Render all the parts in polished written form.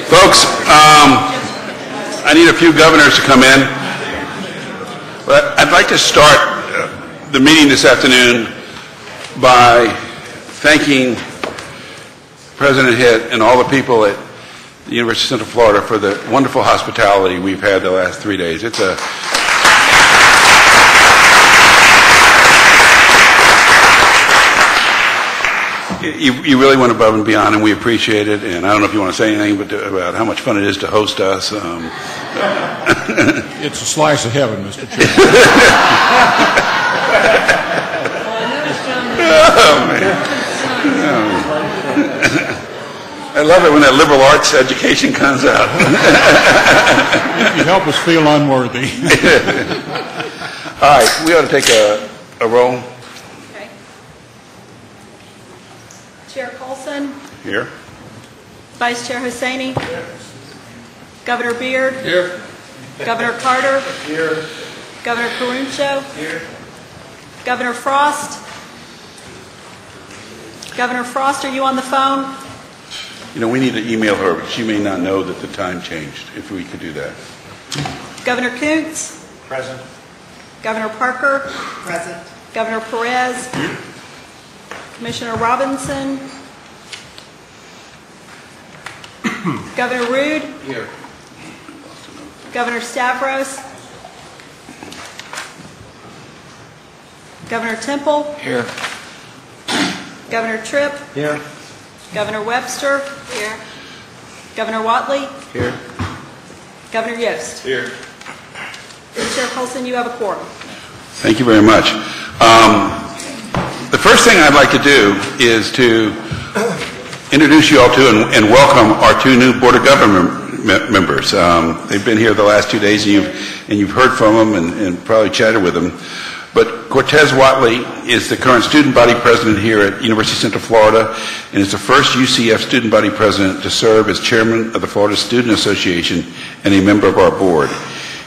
Folks, I need a few governors to come in. But I'd like to start the meeting this afternoon by thanking President Hitt and all the people at the University of Central Florida for the wonderful hospitality we've had the last 3 days. You really went above and beyond, and we appreciate it. And I don't know if you want to say anything about how much fun it is to host us. It's a slice of heaven, Mr. Chairman. Oh, man. I love it when that liberal arts education comes out. You help us feel unworthy. All right, we ought to take a roll. Okay. Chair Colson. Here. Vice Chair Hosseini. Here. Governor Beard. Here. Governor Carter. Here. Governor Caruncho. Here. Governor Frost. Governor Frost, are you on the phone? You know, we need to email her, but she may not know that the time changed, if we could do that. Governor Kuntz. Present. Governor Parker. Present. Governor Perez. Here. Commissioner Robinson. Governor Rood. Here. Governor Stavros. Governor Temple. Here. Governor Tripp. Here. Governor Webster. Here. Governor Whatley. Here. Governor Yost. Here. Chair Colson, you have a quorum. Thank you very much. The first thing I'd like to do is to introduce you all to and welcome our two new Board of Government members. They've been here the last 2 days, and you've heard from them and probably chatted with them. But Cortez Whatley is the current student body president here at University of Central Florida and is the first UCF student body president to serve as chairman of the Florida Student Association and a member of our board.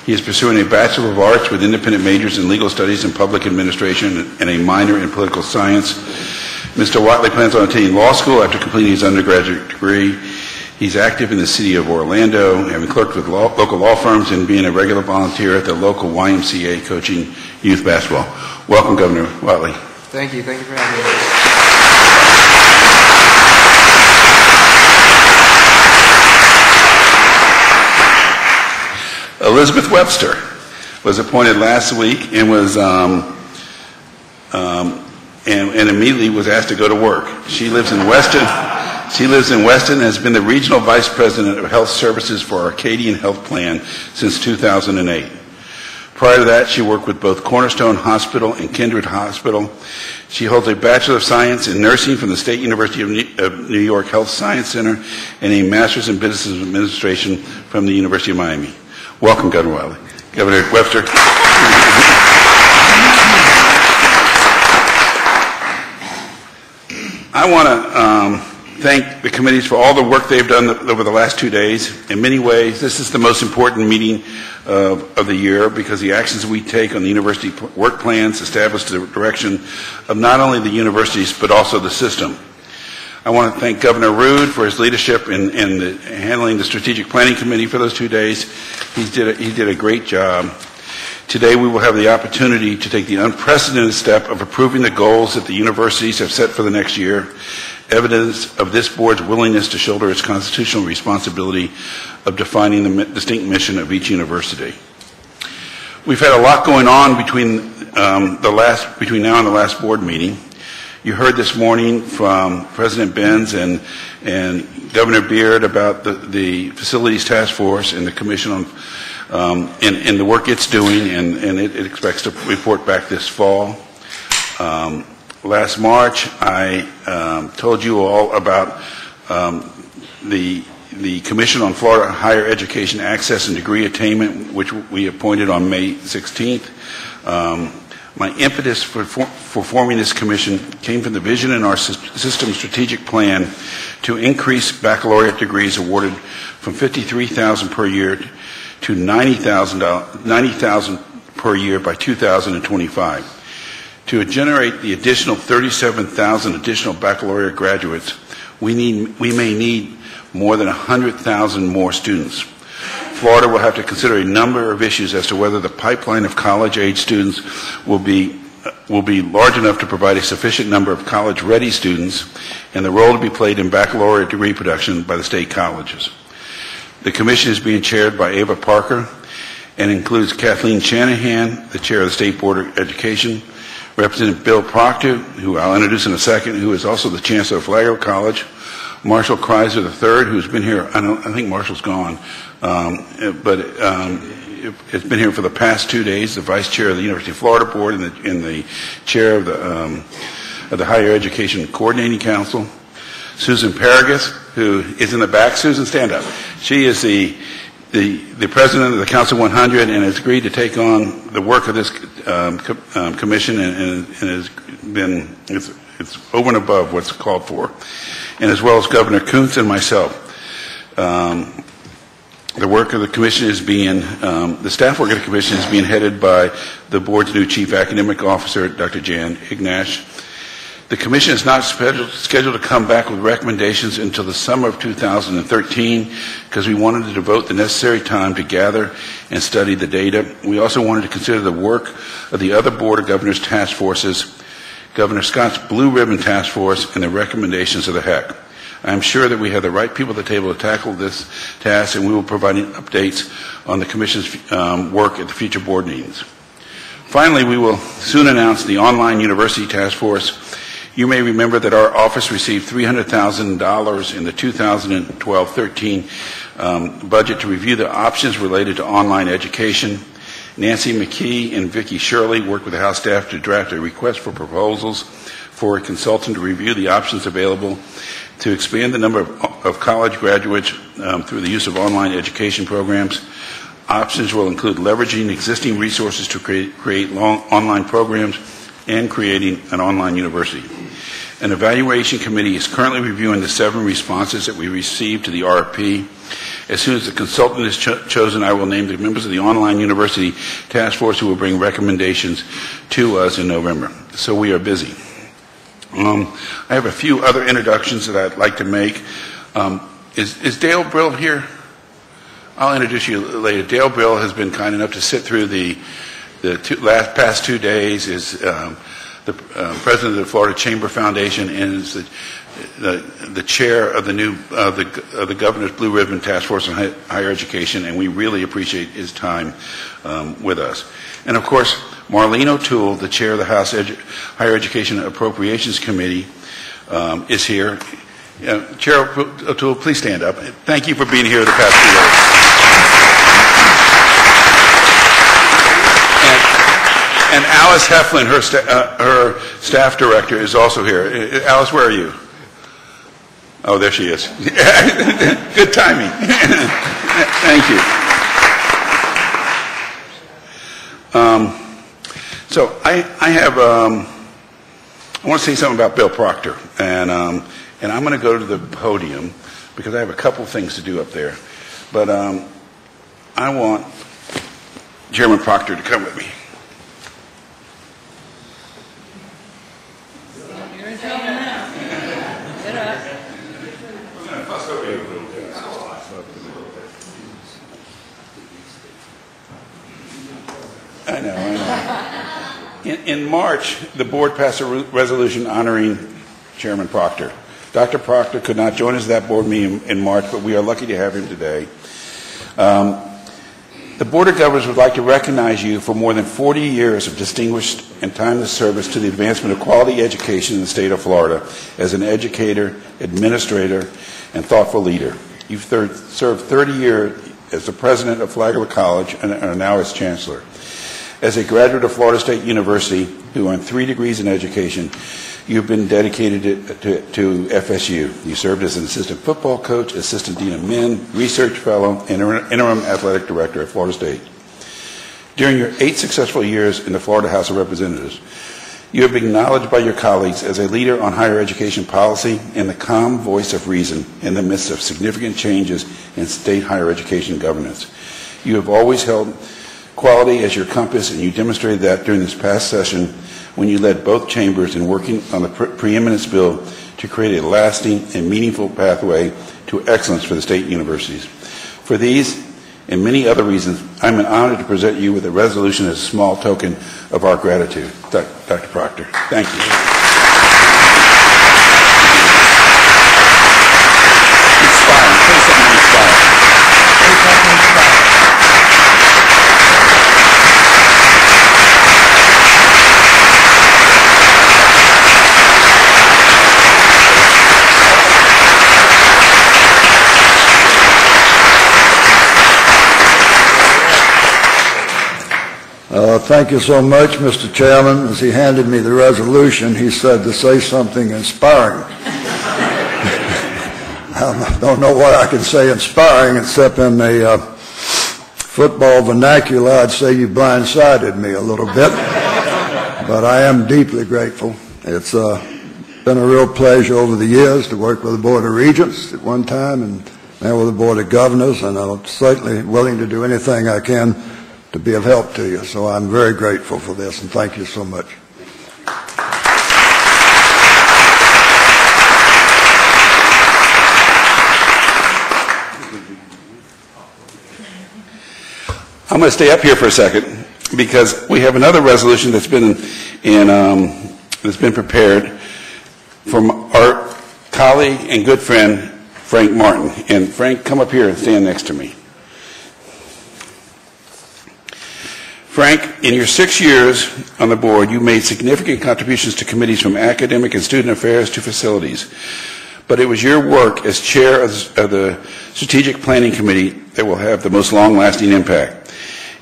He is pursuing a Bachelor of Arts with independent majors in legal studies and public administration and a minor in political science. Mr. Whatley plans on attending law school after completing his undergraduate degree. He's active in the city of Orlando, having clerked with local law firms and being a regular volunteer at the local YMCA coaching youth basketball. Welcome, Governor Whatley. Thank you. Thank you for having me. Elizabeth Webster was appointed last week and was and immediately was asked to go to work. She lives in Weston. And has been the Regional Vice President of Health Services for Arcadian Health Plan since 2008. Prior to that, she worked with both Cornerstone Hospital and Kindred Hospital. She holds a Bachelor of Science in Nursing from the State University of New York Health Science Center and a Master's in Business Administration from the University of Miami. Welcome, Governor Whatley. Governor Webster. I want to thank the committees for all the work they've done over the last 2 days. In many ways, this is the most important meeting of the year because the actions we take on the university work plans establish the direction of not only the universities but also the system. I want to thank Governor Rood for his leadership in handling the Strategic Planning Committee for those 2 days. He did a great job. Today we will have the opportunity to take the unprecedented step of approving the goals that the universities have set for the next year, evidence of this board's willingness to shoulder its constitutional responsibility of defining the distinct mission of each university. We've had a lot going on between now and the last board meeting. You heard this morning from President Benz and Governor Beard about the Facilities Task Force and the Commission on and the work it's doing, and it expects to report back this fall. Last March, I told you all about the Commission on Florida Higher Education Access and Degree Attainment, which we appointed on May 16th. My impetus for forming this commission came from the vision in our system strategic plan to increase baccalaureate degrees awarded from $53,000 per year to $90,000 per year by 2025. To generate the additional 37,000 additional baccalaureate graduates, we may need more than 100,000 more students. Florida will have to consider a number of issues as to whether the pipeline of college-age students will be large enough to provide a sufficient number of college-ready students and the role to be played in baccalaureate degree production by the state colleges. The commission is being chaired by Ava Parker and includes Kathleen Shanahan, the chair of the State Board of Education, Representative Bill Proctor, who I'll introduce in a second, who is also the chancellor of Flagler College, Marshall Kreiser III, who's been here, I think Marshall's gone, but has been here for the past 2 days, the vice chair of the University of Florida Board and the chair of the Higher Education Coordinating Council, Susan Paragus, who is in the back. Susan, stand up. She is the president of the Council 100 and has agreed to take on the work of this commission and has been, it's over and above what's called for. And as well as Governor Kuntz and myself. The work of the commission is being, the staff work of the commission is being headed by the board's new chief academic officer, Dr. Jan Ignash. The commission is not scheduled to come back with recommendations until the summer of 2013 because we wanted to devote the necessary time to gather and study the data. We also wanted to consider the work of the other Board of Governors task forces, Governor Scott's Blue Ribbon Task Force, and the recommendations of the HEC. I am sure that we have the right people at the table to tackle this task, and we will provide updates on the Commission's work at the future board meetings. Finally, we will soon announce the Online University Task Force. You may remember that our office received $300,000 in the 2012-13 budget to review the options related to online education. Nancy McKee and Vicki Shirley worked with the House staff to draft a request for proposals for a consultant to review the options available to expand the number of college graduates through the use of online education programs. Options will include leveraging existing resources to create online programs and creating an online university. An evaluation committee is currently reviewing the 7 responses that we received to the RFP. As soon as the consultant is chosen, I will name the members of the Online University Task Force who will bring recommendations to us in November. So we are busy. I have a few other introductions that I'd like to make. Is Dale Brill here? I'll introduce you later. Dale Brill has been kind enough to sit through the past 2 days. Is the president of the Florida Chamber Foundation and is the chair of the Governor's Blue Ribbon Task Force on Higher Education, and we really appreciate his time with us. And of course, Marlene O'Toole, the chair of the House Higher Education Appropriations Committee, is here. Chair O'Toole, please stand up. Thank you for being here the past 2 days. And Alice Heflin, her staff director, is also here. Alice, where are you? Oh, there she is. Good timing. Thank you. So I want to say something about Bill Proctor, and I'm going to go to the podium because I have a couple things to do up there. But I want Chairman Proctor to come with me. I know. In March, the board passed a resolution honoring Chairman Proctor. Dr. Proctor could not join us at that board meeting in March, but we are lucky to have him today. The Board of Governors would like to recognize you for more than 40 years of distinguished and timeless service to the advancement of quality education in the state of Florida as an educator, administrator, and thoughtful leader. You've served 30 years as the president of Flagler College and are now its chancellor. As a graduate of Florida State University, who earned 3 degrees in education, you've been dedicated to FSU. You served as an assistant football coach, assistant dean of men, research fellow, and interim athletic director at Florida State. During your 8 successful years in the Florida House of Representatives, you have been acknowledged by your colleagues as a leader on higher education policy and the calm voice of reason in the midst of significant changes in state higher education governance. You have always held quality as your compass, and you demonstrated that during this past session when you led both chambers in working on the preeminence bill to create a lasting and meaningful pathway to excellence for the state universities. For these and many other reasons, I'm honored to present you with a resolution as a small token of our gratitude. Dr. Proctor, thank you. Inspire. Say something inspiring. Thank you so much, Mr. Chairman. As he handed me the resolution, he said to say something inspiring. I don't know what I can say inspiring, except in the football vernacular, I'd say you blindsided me a little bit. But I am deeply grateful. It's been a real pleasure over the years to work with the Board of Regents at one time and now with the Board of Governors, and I'm certainly willing to do anything I can to be of help to you. So I'm very grateful for this, and thank you so much. I'm going to stay up here for a second because we have another resolution that's been prepared from our colleague and good friend Frank Martin. And Frank, come up here and stand next to me. Frank, in your 6 years on the board, you made significant contributions to committees from academic and student affairs to facilities. But it was your work as chair of the Strategic Planning Committee that will have the most long-lasting impact.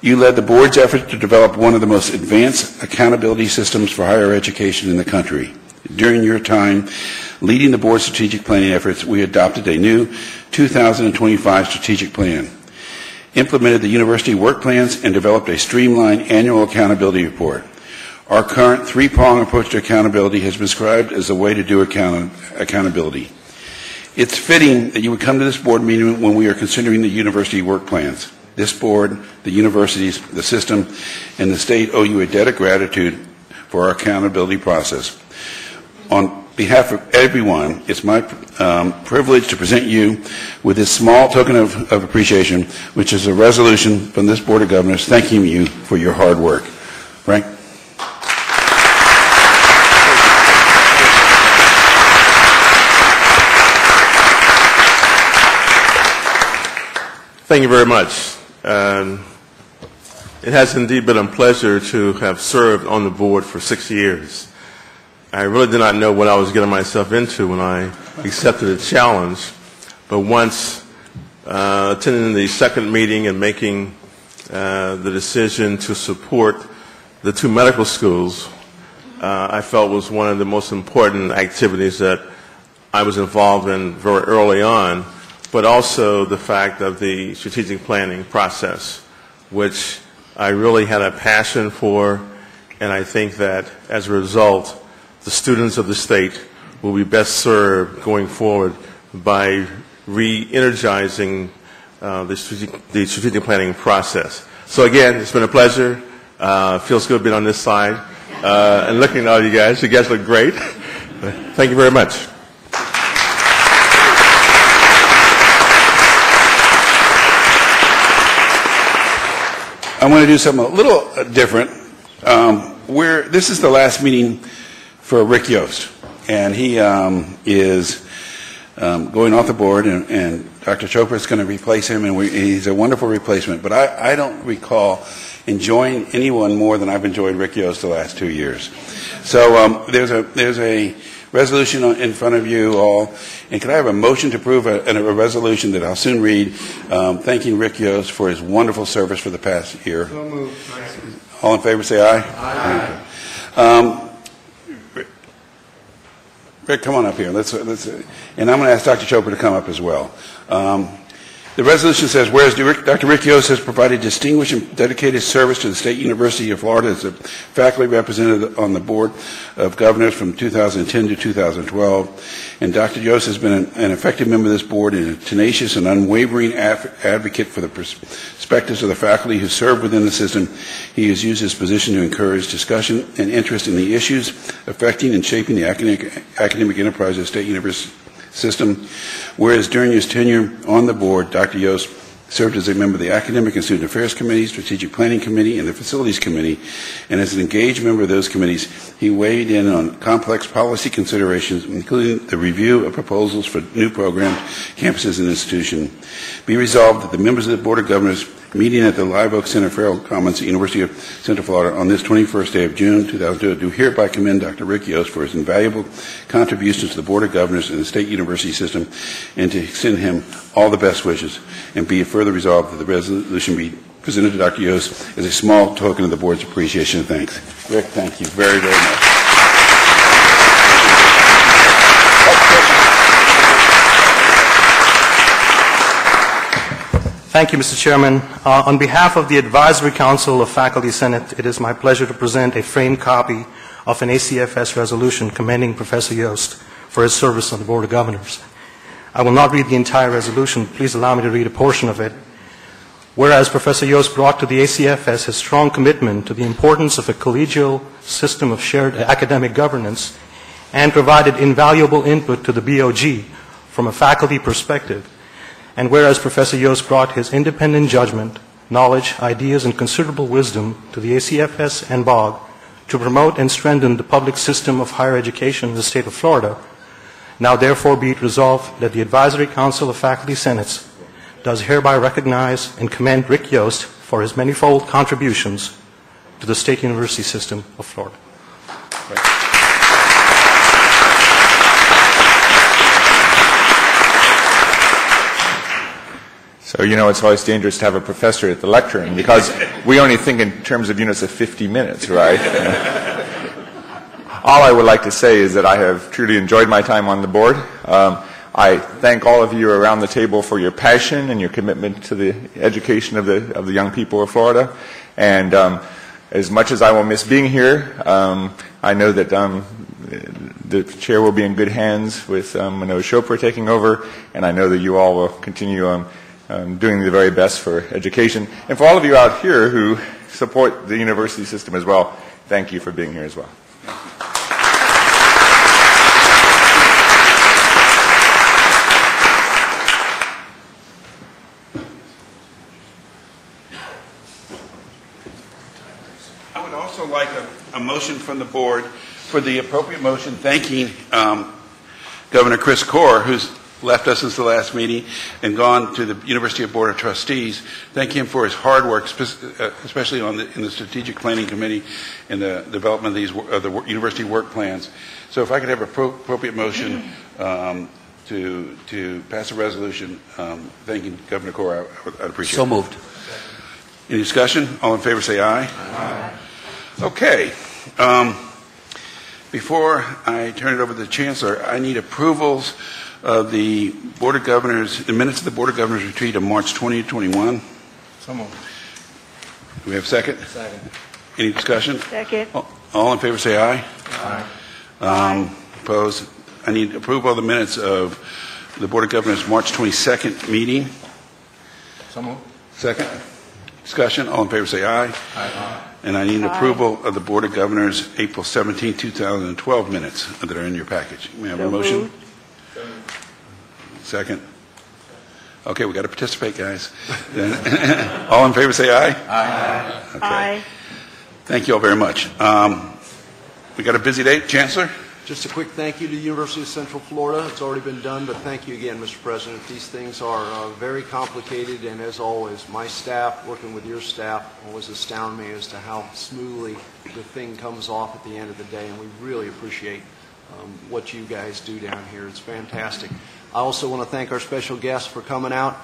You led the board's effort to develop one of the most advanced accountability systems for higher education in the country. During your time leading the board's strategic planning efforts, we adopted a new 2025 strategic plan, implemented the university work plans, and developed a streamlined annual accountability report. Our current three-pronged approach to accountability has been described as the way to do accountability. It's fitting that you would come to this board meeting when we are considering the university work plans. This board, the universities, the system, and the state owe you a debt of gratitude for our accountability process. On behalf of everyone, it's my privilege to present you with this small token of appreciation, which is a resolution from this Board of Governors thanking you for your hard work. Frank? Thank you very much. It has indeed been a pleasure to have served on the board for 6 years. I really did not know what I was getting myself into when I accepted the challenge, but once attending the second meeting and making the decision to support the two medical schools, I felt was one of the most important activities that I was involved in very early on, but also the fact of the strategic planning process, which I really had a passion for, and I think that as a result, the students of the state will be best served going forward by re-energizing the strategic planning process. So again, it's been a pleasure. Feels good being on this side. And looking at all you guys look great. Thank you very much. I want to do something a little different. This is the last meeting for Rick Yost, and he is going off the board, and Dr. Chopra is going to replace him, and he's a wonderful replacement. But I don't recall enjoying anyone more than I've enjoyed Rick Yost the last 2 years. So there's a resolution in front of you all, and could I have a motion to approve a resolution that I'll soon read, thanking Rick Yost for his wonderful service for the past year. So moved. All in favor, say aye. Aye. Rick, come on up here. Let's, and I'm going to ask Dr. Chopra to come up as well. The resolution says, whereas Dr. Rick Yost has provided distinguished and dedicated service to the State University of Florida as a faculty representative on the Board of Governors from 2010 to 2012, and Dr. Yost has been an effective member of this board and a tenacious and unwavering advocate for the perspectives of the faculty who serve within the system. He has used his position to encourage discussion and interest in the issues affecting and shaping the academic enterprise of the State system. Whereas during his tenure on the board, Dr. Yost served as a member of the Academic and Student Affairs Committee, Strategic Planning Committee, and the Facilities Committee, and as an engaged member of those committees, he weighed in on complex policy considerations, including the review of proposals for new programs, campuses, and institutions. Be resolved that the members of the Board of Governors meeting at the Live Oak Center for Harold Commons, University of Central Florida, on this 21st day of June 2002, do hereby commend Dr. Rick Yost for his invaluable contributions to the Board of Governors and the state university system, and to extend him all the best wishes, and be it further resolved that the resolution be presented to Dr. Yost as a small token of the Board's appreciation and thanks. Rick, thank you very, very much. Thank you, Mr. Chairman. On behalf of the Advisory Council of Faculty Senate, it is my pleasure to present a framed copy of an ACFS resolution commending Professor Yost for his service on the Board of Governors. I will not read the entire resolution. Please allow me to read a portion of it. Whereas Professor Yost brought to the ACFS his strong commitment to the importance of a collegial system of shared academic governance and provided invaluable input to the BOG from a faculty perspective. And whereas Professor Yost brought his independent judgment, knowledge, ideas, and considerable wisdom to the ACFS and BOG to promote and strengthen the public system of higher education in the state of Florida, now therefore be it resolved that the Advisory Council of Faculty Senates does hereby recognize and commend Rick Yost for his manifold contributions to the state university system of Florida. So, you know, it's always dangerous to have a professor at the lectern because we only think in terms of units of 50 minutes, right? All I would like to say is that I have truly enjoyed my time on the board. I thank all of you around the table for your passion and your commitment to the education of the young people of Florida. And as much as I will miss being here, I know that the chair will be in good hands with Manoj Chopra taking over, and I know that you all will continue doing the very best for education. And for all of you out here who support the university system as well, thank you for being here as well. I would also like a motion from the board for the appropriate motion thanking Governor Chris Corr, who's left us since the last meeting and gone to the University Board of Trustees. Thank him for his hard work, especially in the Strategic Planning Committee and the development of the university work plans. So if I could have an appropriate motion to pass a resolution thanking Governor Corr, I'd appreciate it. So moved. Any discussion? All in favor say aye. Aye. Okay. Before I turn it over to the Chancellor, I need approvals of the Board of Governors, the minutes of the Board of Governors retreat of March 2021. So moved. Do we have a second? Second. Any discussion? Second. All in favor say aye. Aye. Opposed? I need approval of the minutes of the Board of Governors March 22nd meeting. So moved. Second. Discussion. All in favor say aye. Aye. And I need approval of the Board of Governors April 17, 2012 minutes that are in your package. May I have a motion? Second. Okay, we got to participate, guys. All in favor say aye. Aye. Okay. Aye. Thank you all very much. We got a busy day, Chancellor? Just a quick thank you to the University of Central Florida. It's already been done, but thank you again, Mr. President. These things are very complicated, and as always, my staff, working with your staff, always astound me as to how smoothly the thing comes off at the end of the day, and we really appreciate what you guys do down here. It's fantastic. I also want to thank our special guests for coming out,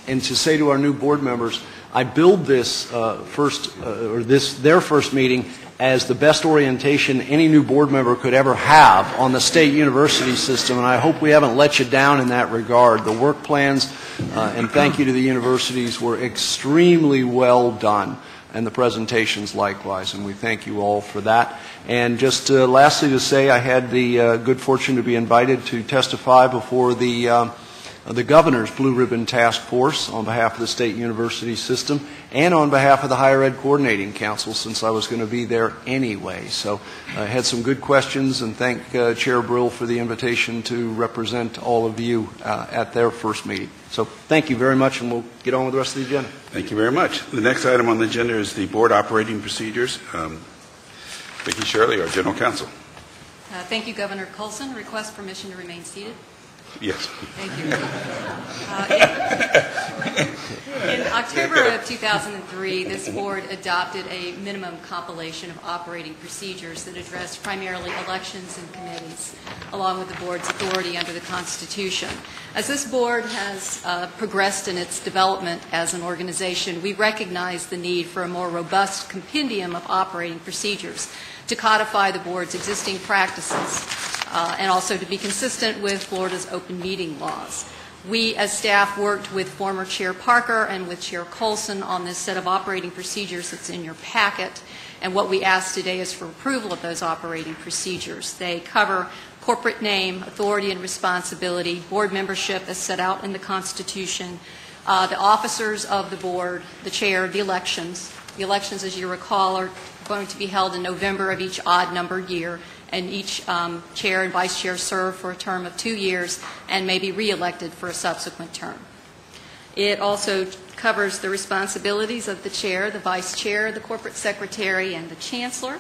and to say to our new board members, I billed this their first meeting as the best orientation any new board member could ever have on the state university system, and I hope we haven't let you down in that regard. The work plans, and thank you to the universities, were extremely well done, and the presentations likewise, and we thank you all for that. And just lastly to say, I had the good fortune to be invited to testify before the the Governor's Blue Ribbon Task Force on behalf of the State University System and on behalf of the Higher Ed Coordinating Council, since I was going to be there anyway. So I had some good questions, and thank Chair Brill for the invitation to represent all of you at their first meeting. So thank you very much, and we'll get on with the rest of the agenda. Thank you very much. The next item on the agenda is the board operating procedures. Vicki Shirley, our General Counsel. Thank you, Governor Coulson. Request permission to remain seated. Yes. Thank you. In October of 2003, this board adopted a minimum compilation of operating procedures that addressed primarily elections and committees, along with the board's authority under the Constitution. As this board has progressed in its development as an organization, we recognize the need for a more robust compendium of operating procedures to codify the board's existing practices and also to be consistent with Florida's open meeting laws. We, as staff, worked with former Chair Parker and with Chair Coulson on this set of operating procedures that's in your packet, and what we ask today is for approval of those operating procedures. They cover corporate name, authority and responsibility, board membership as set out in the Constitution, the officers of the board, the chair, the elections. The elections, as you recall, are going to be held in November of each odd-numbered year, and each chair and vice chair serve for a term of 2 years and may be reelected for a subsequent term. It also covers the responsibilities of the chair, the vice chair, the corporate secretary, and the chancellor.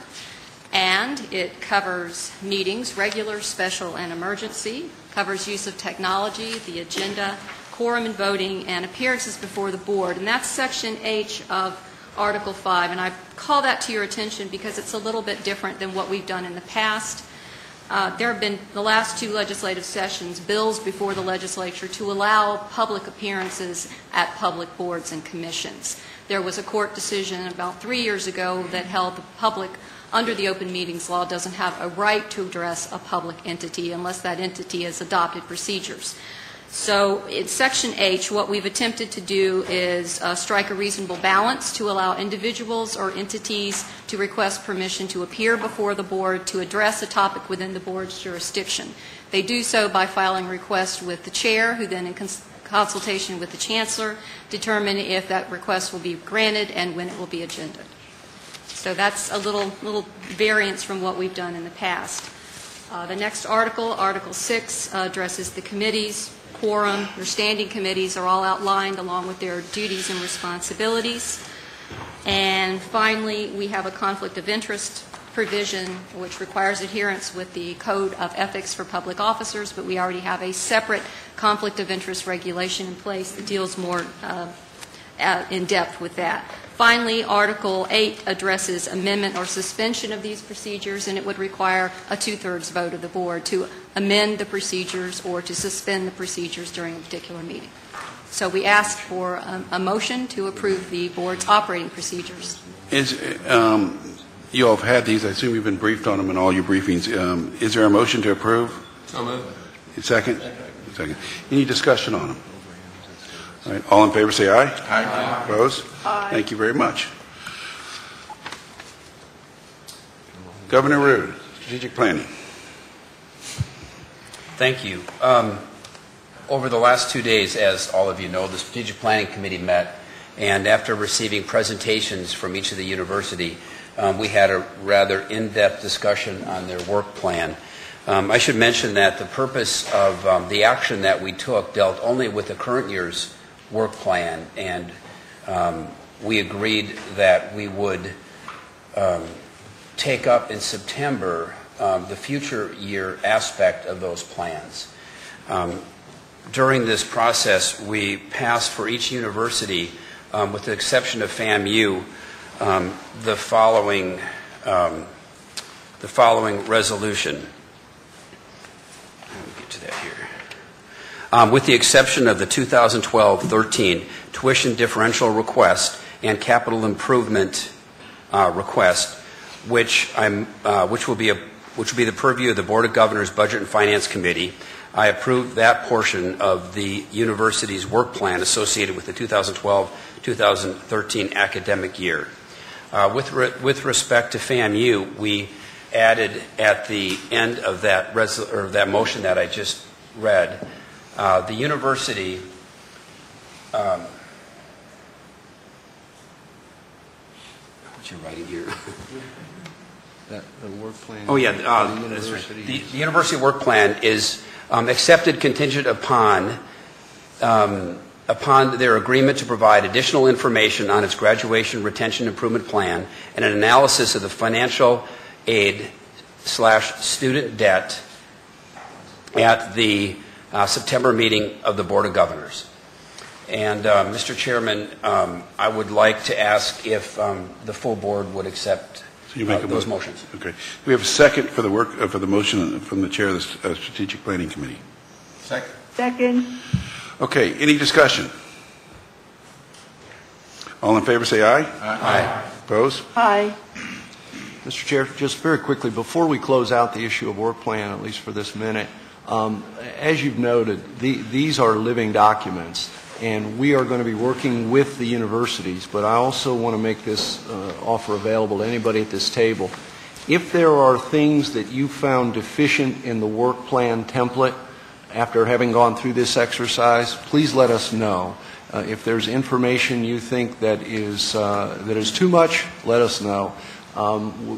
And it covers meetings, regular, special, and emergency, covers use of technology, the agenda, quorum and voting, and appearances before the board. And that's Section H of Article 5, and I call that to your attention because it's a little bit different than what we've done in the past. There have been, the last 2 legislative sessions, bills before the legislature to allow public appearances at public boards and commissions. There was a court decision about 3 years ago that held the public, under the Open Meetings Law, doesn't have a right to address a public entity unless that entity has adopted procedures. So in Section H, what we've attempted to do is strike a reasonable balance to allow individuals or entities to request permission to appear before the board to address a topic within the board's jurisdiction. They do so by filing a request with the chair, who then in consultation with the chancellor determine if that request will be granted and when it will be agended. So that's a little variance from what we've done in the past. The next article, Article 6, addresses the committees. Quorum, your standing committees are all outlined along with their duties and responsibilities. And finally, we have a conflict of interest provision which requires adherence with the Code of Ethics for Public Officers, but we already have a separate conflict of interest regulation in place that deals more in depth with that. Finally, Article 8 addresses amendment or suspension of these procedures, and it would require a 2/3 vote of the board to amend the procedures or to suspend the procedures during a particular meeting. So we ask for a motion to approve the board's operating procedures. You all have had these. I assume you've been briefed on them in all your briefings. Is there a motion to approve? So moved. Second? Second. Any discussion on them? All right. All in favor say aye. Aye. Opposed? Aye. Thank you very much. Governor Rood, strategic planning. Thank you. Over the last 2 days, as all of you know, the Strategic Planning Committee met, and after receiving presentations from each of the university, we had a rather in-depth discussion on their work plan. I should mention that the purpose of the action that we took dealt only with the current year's work plan, and we agreed that we would take up in September the future year aspect of those plans. During this process, we passed for each university, with the exception of FAMU, the following resolution. Let me get to that here. With the exception of the 2012-13 tuition differential request and capital improvement request, which will be the purview of the Board of Governors Budget and Finance Committee, I approved that portion of the university's work plan associated with the 2012-2013 academic year. With respect to FAMU, we added at the end of that motion that I just read The university what you writing here? The work plan. Oh, yeah. The That's right. university. The university work plan is accepted contingent upon their agreement to provide additional information on its graduation retention improvement plan and an analysis of the financial aid/student debt at the September meeting of the Board of Governors. And, Mr. Chairman, I would like to ask if the full board would accept those motions. Okay. We have a second for the work for the motion from the chair of the Strategic Planning Committee. Second. Second. Okay. Any discussion? All in favor, say aye. Aye. Opposed? Aye. Mr. Chair, just very quickly, before we close out the issue of work plan, at least for this minute, as you've noted, these are living documents, and we are going to be working with the universities, but I also want to make this offer available to anybody at this table. If there are things that you found deficient in the work plan template after having gone through this exercise, please let us know. If there's information you think that is too much, let us know.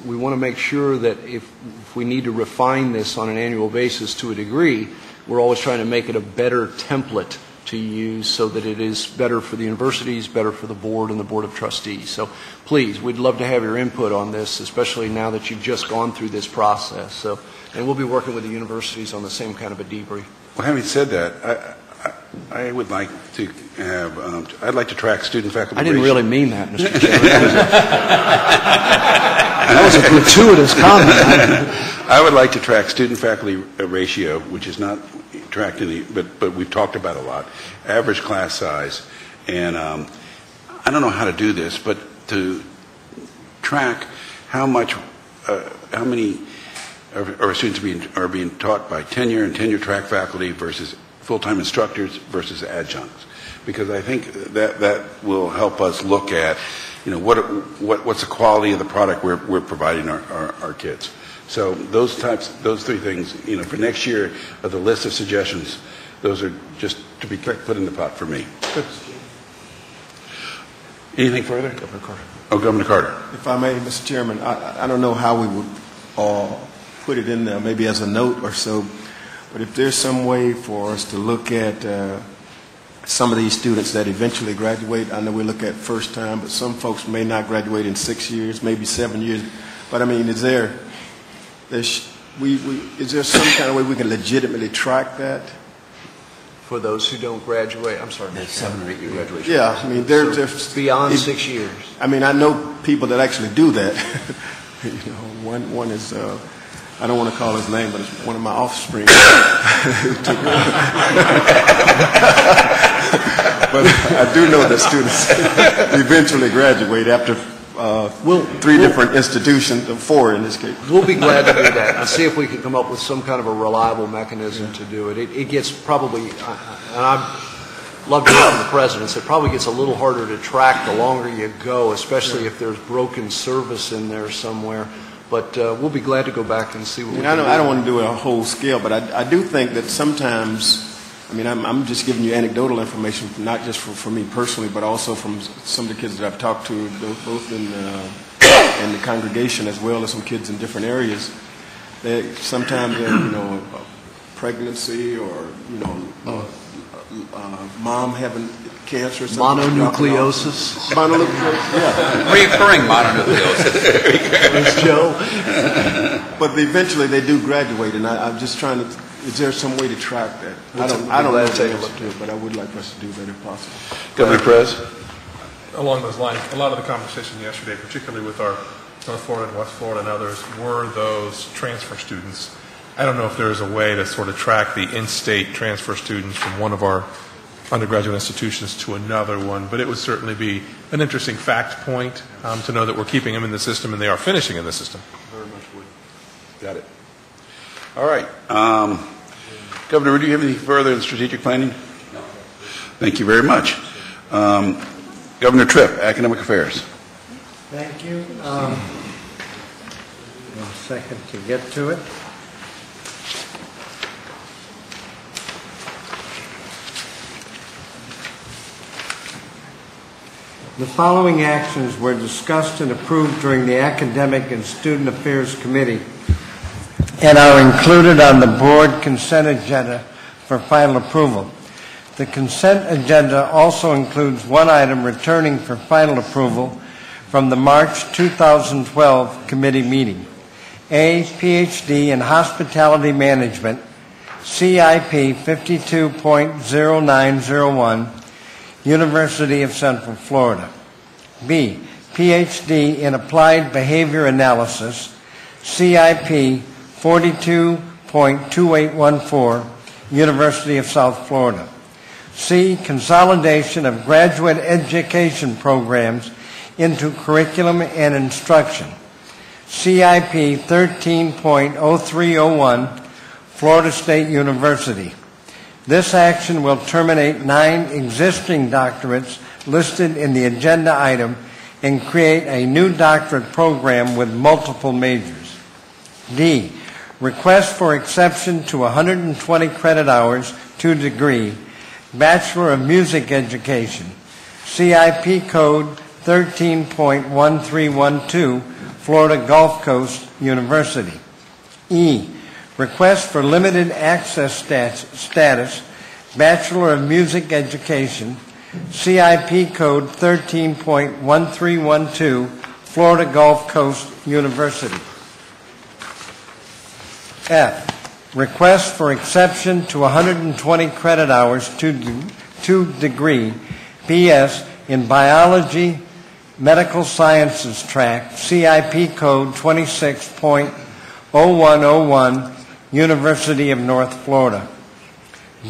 We want to make sure that if we need to refine this on an annual basis to a degree, we're always trying to make it a better template to use so that it is better for the universities, better for the board and the Board of Trustees. So please, we'd love to have your input on this, especially now that you've just gone through this process. So, and we'll be working with the universities on the same kind of a debrief. Well, having said that, I would like to have, I'd like to track student faculty I didn't ratio. really mean that, Mr. Chairman. That was a gratuitous comment. I would like to track student faculty ratio, which is not tracked in the, but we've talked about a lot, average class size. And I don't know how to do this, but to track how many of our students are being taught by tenure and tenure track faculty versus full-time instructors versus adjuncts, because I think that will help us look at, what's the quality of the product we're providing our kids. So those three things, for next year, of the list of suggestions, those are just to be put in the pot for me. Anything further? Governor Carter. Oh, Governor Carter. If I may, Mr. Chairman, I don't know how we would put it in there, maybe as a note or so, but if there's some way for us to look at some of these students that eventually graduate, I know we look at first time, but some folks may not graduate in 6 years, maybe 7 years. But I mean, is there some kind of way we can legitimately track that? For those who don't graduate, I'm sorry. 7 or 8 year graduation. Yeah, I mean, they're just beyond 6 years. I mean, I know people that actually do that. One is. I don't want to call his name, but it's one of my offspring. But I do know that students eventually graduate after 3 different institutions, or 4 in this case. We'll be glad to do that and see if we can come up with some kind of a reliable mechanism to do it. It gets probably, and I'd love to hear from the presidents, it probably gets a little harder to track the longer you go, especially if there's broken service in there somewhere. But we'll be glad to go back and see what we can do. I don't want to do a whole scale, but I do think that sometimes, I mean, I'm just giving you anecdotal information, not just for me personally, but also from some of the kids that I've talked to, both in the congregation as well as some kids in different areas. Sometimes, pregnancy or, mom having cancer or something. Mononucleosis. Yeah. Recurring mononucleosis. There's Joe. But eventually they do graduate, and I'm just trying to, is there some way to track that? I don't know the answer to it, but I would like us to do that if possible. Governor Perez? Along those lines, a lot of the conversation yesterday, particularly with our North Florida and West Florida and others, were those transfer students. I don't know if there is a way to sort of track the in-state transfer students from one of our undergraduate institutions to another one, but it would certainly be an interesting fact point to know that we're keeping them in the system and they are finishing in the system. Very much would. Got it. All right. Governor, do you have anything further in strategic planning? No. Thank you very much. Governor Tripp, Academic Affairs. Thank you. 1 second to get to it. The following actions were discussed and approved during the Academic and Student Affairs Committee and are included on the board consent agenda for final approval. The consent agenda also includes one item returning for final approval from the March 2012 committee meeting. A PhD in Hospitality Management, CIP 52.0901, University of Central Florida. B, PhD in Applied Behavior Analysis, CIP 42.2814, University of South Florida. C, Consolidation of Graduate Education Programs into Curriculum and Instruction, CIP 13.0301, Florida State University. This action will terminate 9 existing doctorates listed in the agenda item and create a new doctorate program with multiple majors. D, request for exception to 120 credit hours to degree, Bachelor of Music Education, CIP code 13.1312, Florida Gulf Coast University. E, request for limited access status, Bachelor of Music Education, CIP code 13.1312, Florida Gulf Coast University. F, request for exception to 120 credit hours to degree, BS in Biology, Medical Sciences track, CIP code 26.0101, University of North Florida.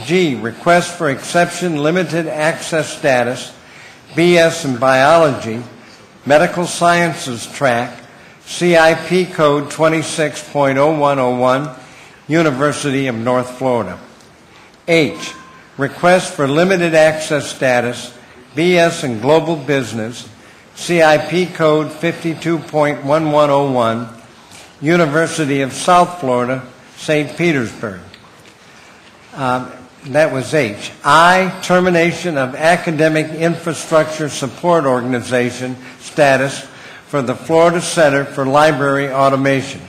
G, request for exception limited access status, BS in Biology, Medical Sciences track, CIP code 26.0101, University of North Florida. H, request for limited access status, BS in Global Business, CIP code 52.1101, University of South Florida, St. Petersburg. That was H. I, termination of Academic Infrastructure Support Organization status for the Florida Center for Library Automation.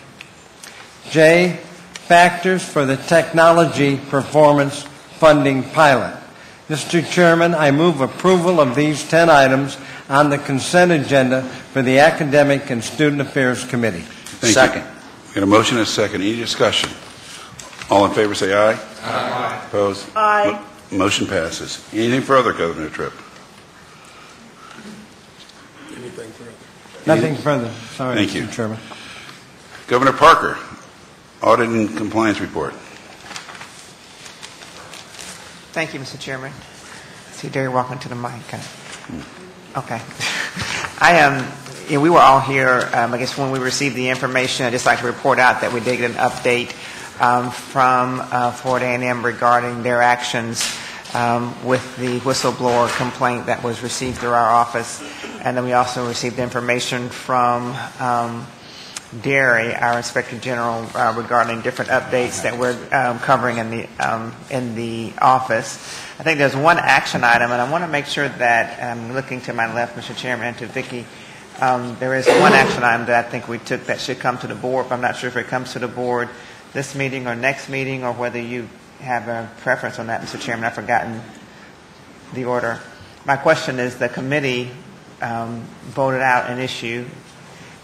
J, factors for the Technology Performance Funding Pilot. Mr. Chairman, I move approval of these 10 items on the consent agenda for the Academic and Student Affairs Committee. Second. We got a motion and a second. Any discussion? All in favor say aye. Aye. Opposed? Aye. Motion passes. Anything further, Governor Tripp? Nothing further. Sorry, Thank Mr. you. Chairman. Governor Parker, Audit and Compliance Report. Thank you, Mr. Chairman. See, Derry, walking to the mic. Okay. We were all here, I guess, when we received the information. I'd just like to report out that we did get an update from Florida A&M regarding their actions with the whistleblower complaint that was received through our office. And then we also received information from Derry, our Inspector General, regarding different updates that we're covering in the office. I think there's one action item, and I want to make sure that I'm looking to my left, Mr. Chairman, and to Vicki. There is one action item that I think we took that should come to the board, but I'm not sure if it comes to the board this meeting or next meeting, or whether you have a preference on that, Mr. Chairman. I've forgotten the order. My question is, the committee voted out an issue,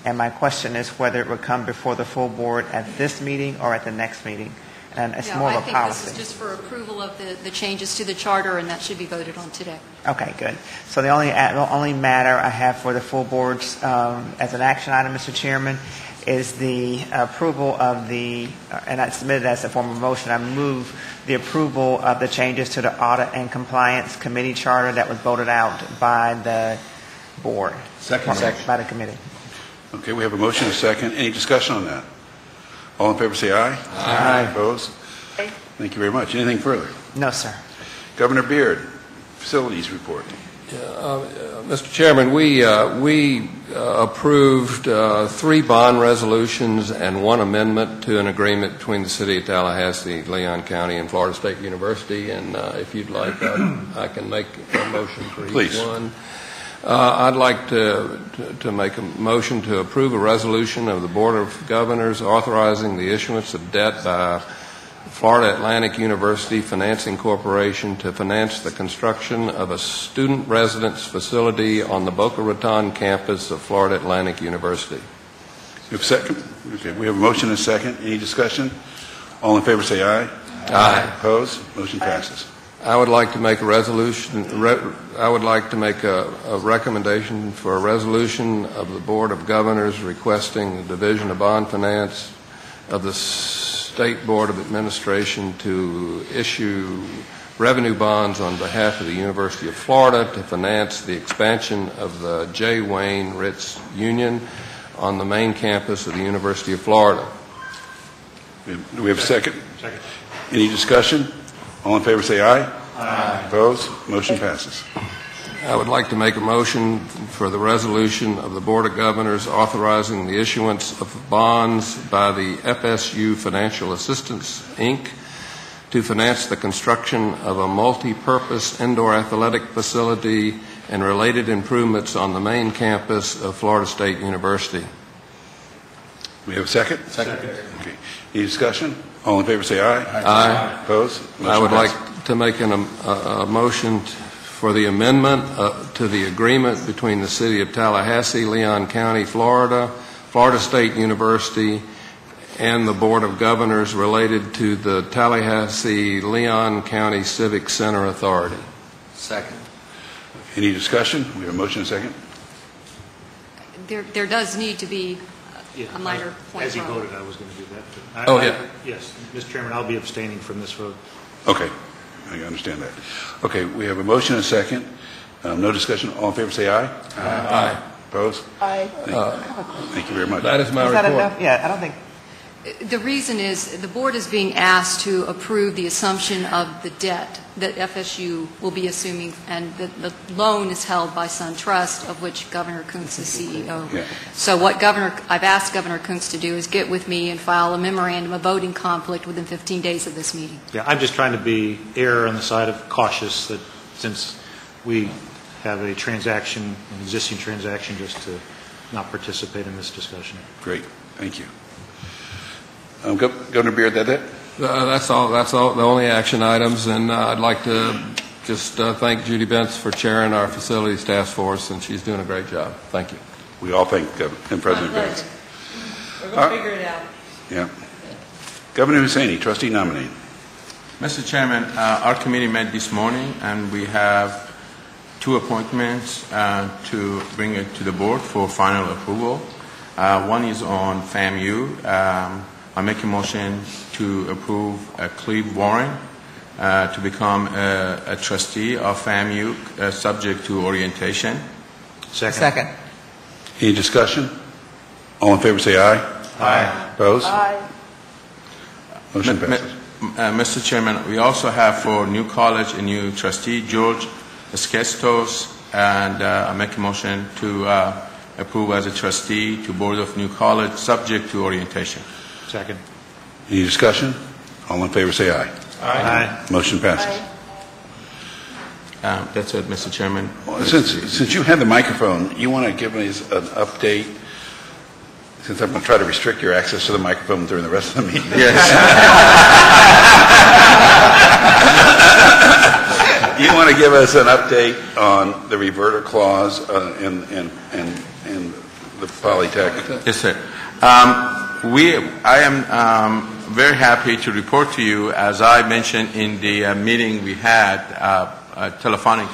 and my question is whether it would come before the full board at this meeting or at the next meeting. And it's more of a policy. I think this is just for approval of the changes to the charter, and that should be voted on today. Okay, good. So the only matter I have for the full board as an action item, Mr. Chairman, is the approval of and I submitted as a form of motion, I move the approval of the changes to the Audit and Compliance Committee charter that was voted out by the board. Second. By the committee. Okay, we have a motion and a second. Any discussion on that? All in favor say aye. Aye. Opposed? Thank you very much. Anything further? No, sir. Governor Beard, Facilities Report. Mr. Chairman, we approved 3 bond resolutions and 1 amendment to an agreement between the City of Tallahassee, Leon County, and Florida State University. And if you'd like, I can make a motion for each one. I'd like to make a motion to approve a resolution of the Board of Governors authorizing the issuance of debt by Florida Atlantic University Financing Corporation to finance the construction of a student residence facility on the Boca Raton campus of Florida Atlantic University. You have a second? Okay, we have a motion and a second. Any discussion? All in favor say aye. Aye. Opposed? Motion passes. I would like to make a resolution. I would like to make a recommendation for a resolution of the Board of Governors requesting the Division of Bond Finance of the State Board of Administration to issue revenue bonds on behalf of the University of Florida to finance the expansion of the J. Wayne Ritz Union on the main campus of the University of Florida. Do we have a second? Second. Any discussion? All in favor say aye. Aye. Opposed? Motion passes. I would like to make a motion for the resolution of the Board of Governors authorizing the issuance of bonds by the FSU Financial Assistance, Inc. to finance the construction of a multi-purpose indoor athletic facility and related improvements on the main campus of Florida State University. We have a second? Second. Okay. Any discussion? All in favor say aye. Aye. Opposed? Motion I would passes. like to make a motion for the amendment to the agreement between the City of Tallahassee, Leon County, Florida, Florida State University, and the Board of Governors related to the Tallahassee-Leon County Civic Center Authority. Second. Any discussion? We have a motion and a second. There does need to be a minor point. As he wrong. voted, I was going to do that. Oh, yeah. Yes, Mr. Chairman, I'll be abstaining from this vote. Okay. I understand that. Okay, we have a motion and a second. No discussion. All in favor say aye. Aye. Opposed? Aye. Thank you very much. That is my Is that report. enough? Yeah, I don't think. The reason is the board is being asked to approve the assumption of the debt that FSU will be assuming, and the loan is held by SunTrust, of which Governor Kuntz is CEO. Yeah. So what I've asked Governor Kuntz to do is get with me and file a memorandum of voting conflict within 15 days of this meeting. Yeah, I'm just trying to err on the side of cautious that since we have a transaction, an existing transaction, just to not participate in this discussion. Great. Thank you. Governor Beard, that it? That's all. That's all. The only action items, and I'd like to just thank Judy Bentz for chairing our facilities task force, and she's doing a great job. Thank you. We all thank President Bentz. We're going to figure it out. Yeah. Governor Hussaini, trustee nominee. Mr. Chairman, our committee met this morning, and we have two appointments to bring it to the board for final approval. One is on FAMU. I make a motion to approve Cleve Warren to become a trustee of FAMU, subject to orientation. Second. Any discussion? All in favor say aye. Aye. Opposed? Aye. Motion passes. Mr. Chairman, we also have for New College a new trustee, George Esquestos, and I make a motion to approve as a trustee to Board of New College, subject to orientation. Second. Any discussion? All in favor say aye. Aye. Motion passes. That's it, Mr. Chairman. Since you have the microphone, you want to give us an update, since I'm going to try to restrict your access to the microphone during the rest of the meeting. Yes. You want to give us an update on the reverter clause in the Polytech? Yes, sir. I am very happy to report to you, as I mentioned in the meeting we had, a telephonic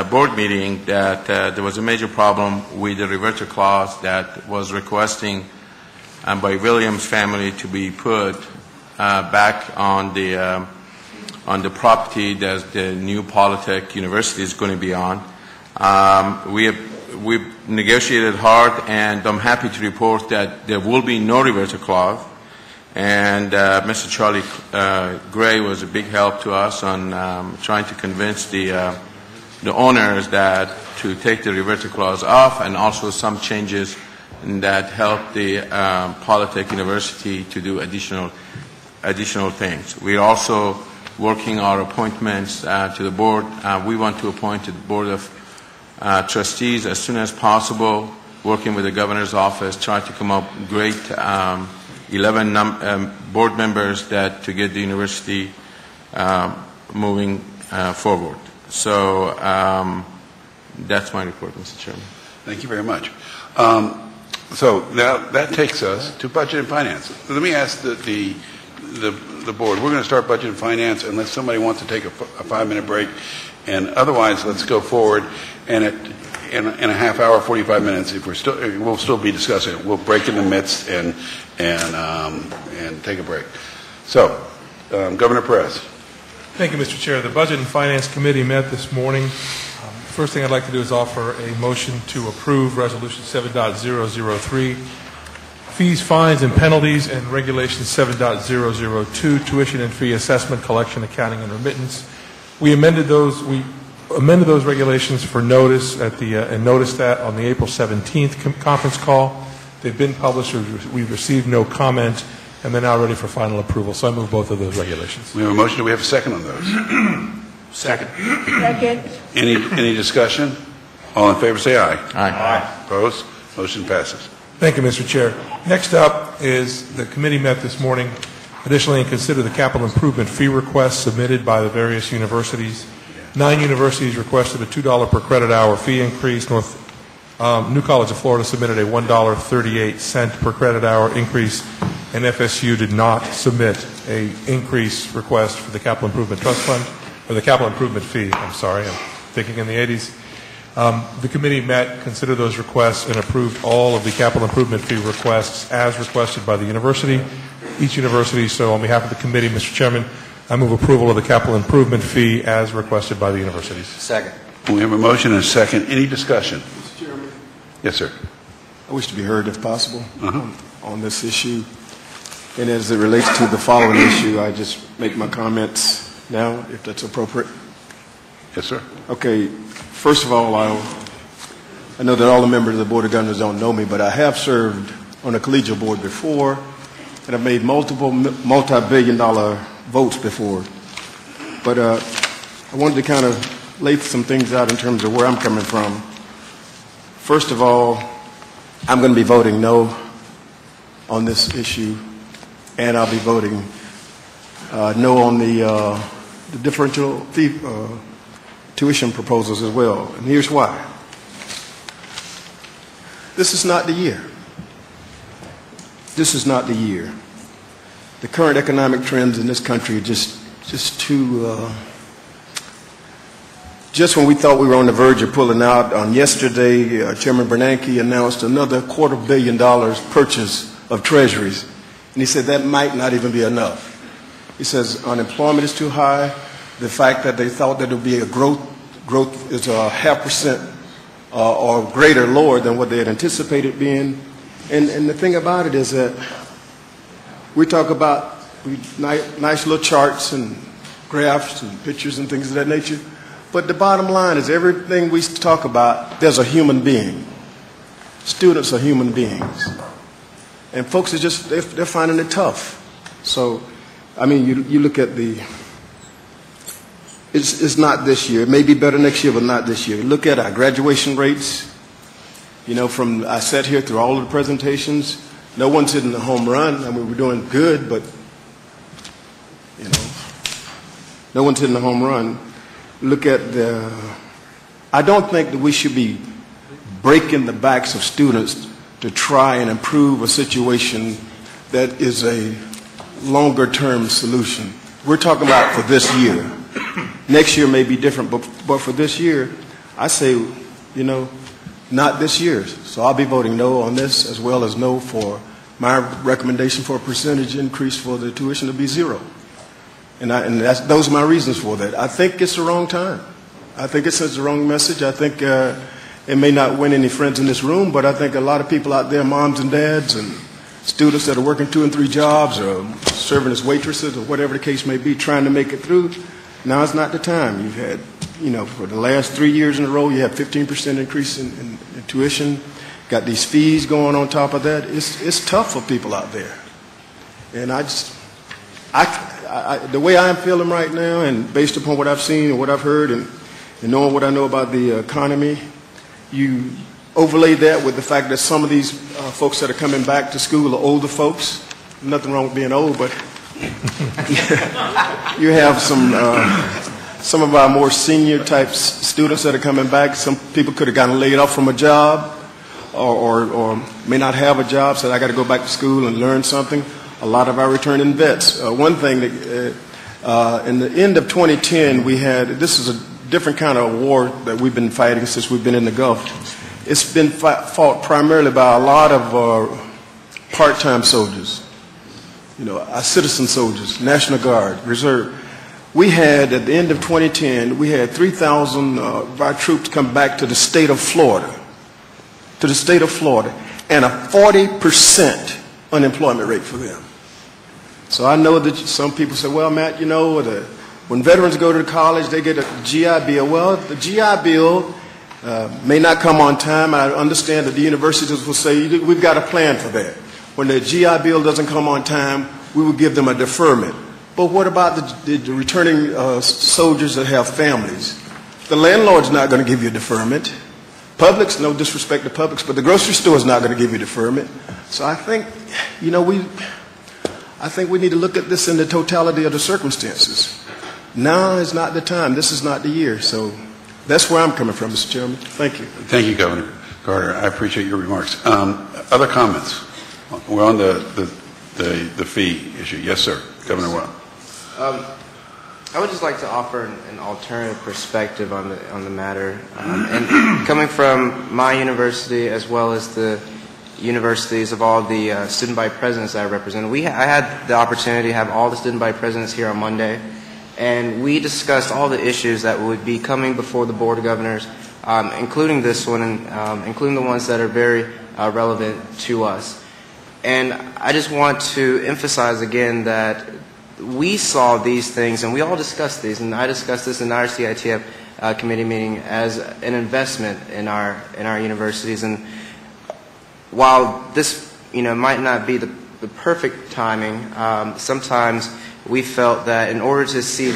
board meeting, that there was a major problem with the reverter clause that was requesting by Williams family to be put back on the property that the new Polytech University is going to be on. We've negotiated hard, and I'm happy to report that there will be no reverter clause. And Mr. Charlie Gray was a big help to us on trying to convince the owners that to take the reverter clause off, and also some changes that help the Polytech University to do additional things. We're also working our appointments to the board. We want to appoint to the Board of trustees as soon as possible, working with the governor's office, try to come up with great 11 board members that to get the university moving forward. So that's my report, Mr. Chairman. Thank you very much. So now that takes us to budget and finance. Let me ask the board. We're going to start budget and finance unless somebody wants to take a 5-minute break, and otherwise let's go forward. And in a half hour, 45 minutes, if we'll still be discussing it. We'll break in the midst and take a break. So, Governor Perez. Thank you, Mr. Chair. The Budget and Finance Committee met this morning. First thing I'd like to do is offer a motion to approve Resolution 7.003, fees, fines, and penalties, and Regulation 7.002, tuition and fee assessment, collection, accounting, and remittance. We amended those regulations for notice and noticed that on the April 17th conference call. They've been published. We've received no comment, and they're now ready for final approval. So I move both of those regulations. We have a motion. Do we have a second on those? Second. Any discussion? All in favor say aye. Aye. Opposed? Motion passes. Thank you, Mr. Chair. Next up is the committee met this morning. Additionally, consider the capital improvement fee requests submitted by the various universities. 9 universities requested a $2 per credit hour fee increase. New College of Florida submitted a $1.38 per credit hour increase, and FSU did not submit a increase request for the Capital Improvement Trust Fund, or the Capital Improvement Fee. I'm sorry, I'm thinking in the 80s. The committee met, considered those requests, and approved all of the capital improvement fee requests as requested by the university. Each university, so on behalf of the committee, Mr. Chairman, I move approval of the capital improvement fee as requested by the universities. Second. We have a motion and a second. Any discussion? Mr. Chairman. Yes, sir. I wish to be heard, if possible, on this issue. And as it relates to the following issue, I just make my comments now, if that's appropriate. Yes, sir. Okay. First of all, I know that all the members of the Board of Governors don't know me, but I have served on a collegiate board before, and I've made multiple multi-billion-dollar votes before. But I wanted to kind of lay some things out in terms of where I'm coming from. First of all, I'm going to be voting no on this issue, and I'll be voting no on the differential fee tuition proposals as well. And here's why. This is not the year. This is not the year. The current economic trends in this country are just too... just when we thought we were on the verge of pulling out, on yesterday, Chairman Bernanke announced another $250 million purchase of treasuries. And he said that might not even be enough. He says unemployment is too high. The fact that they thought that there would be a growth is a 0.5% or greater lower than what they had anticipated being. And the thing about it is that we talk about nice little charts and graphs and pictures and things of that nature. But the bottom line is everything we talk about, there's a human being. Students are human beings. And folks are just, they're finding it tough. So, I mean, you look at it's not this year. It may be better next year, but not this year. Look at our graduation rates. You know, I sat here through all of the presentations. No one's hitting a home run. I mean, we're doing good, but, you know, no one's hitting a home run. Look at I don't think that we should be breaking the backs of students to try and improve a situation that is a longer-term solution. We're talking about for this year. Next year may be different, but for this year, I say, you know, not this year. So I'll be voting no on this, as well as no for my recommendation for a percentage increase for the tuition to be 0. And those are my reasons for that. I think it's the wrong time. I think it sends the wrong message. I think it may not win any friends in this room, but I think a lot of people out there, moms and dads and students that are working 2 and 3 jobs or serving as waitresses or whatever the case may be, trying to make it through, now is not the time. You've had, you know, for the last 3 years in a row, you have 15% increase in tuition. Got these fees going on top of that. It's tough for people out there. And the way I'm feeling right now, and based upon what I've seen and what I've heard, and knowing what I know about the economy, you overlay that with the fact that some of these folks that are coming back to school are older folks. Nothing wrong with being old, but you have some of our more senior type students that are coming back. Some people could have gotten laid off from a job or may not have a job, so I got to go back to school and learn something. A lot of our returning vets. One thing that in the end of 2010, we had, this is a different kind of war that we've been fighting since we've been in the Gulf. It's been fought primarily by a lot of part-time soldiers, our citizen soldiers, National Guard, Reserve. We had, at the end of 2010, we had 3,000 of our troops come back to the state of Florida, and a 40% unemployment rate for them. So I know that some people say, well, Matt, when veterans go to college, they get a GI Bill. Well, the GI Bill may not come on time. I understand that the universities will say, we've got a plan for that. When the GI Bill doesn't come on time, we will give them a deferment. But what about the returning soldiers that have families? The landlord's not going to give you a deferment. Publix, no disrespect to Publix, but the grocery store is not going to give you deferment. So I think, I think we need to look at this in the totality of the circumstances. Now is not the time. This is not the year. So that's where I'm coming from, Mr. Chairman. Thank you. Thank you, Governor Carter. I appreciate your remarks. Other comments? We're on the fee issue. Yes, sir. Governor Wild. I would just like to offer an alternative perspective on the matter. And coming from my university as well as the universities of all the student body presidents that I represent, I had the opportunity to have all the student body presidents here on Monday, and we discussed all the issues that would be coming before the Board of Governors, including this one, and including the ones that are very relevant to us. And I just want to emphasize again that we saw these things, and we all discussed these, and I discussed this in our CITF committee meeting as an investment in our universities. And while this might not be the perfect timing, sometimes we felt that in order to see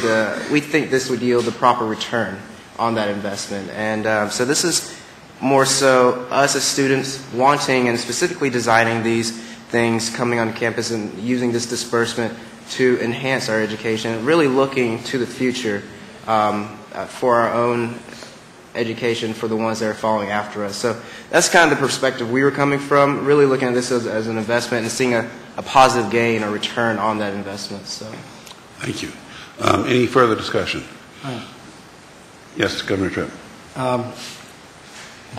we think this would yield the proper return on that investment. And so this is more so us as students wanting and specifically designing these things, coming on campus and using this disbursement to enhance our education, really looking to the future for our own education for the ones that are following after us. So that's kind of the perspective we were coming from, really looking at this as an investment and seeing a positive gain or return on that investment. So, thank you. Any further discussion? Yes, Governor Tripp.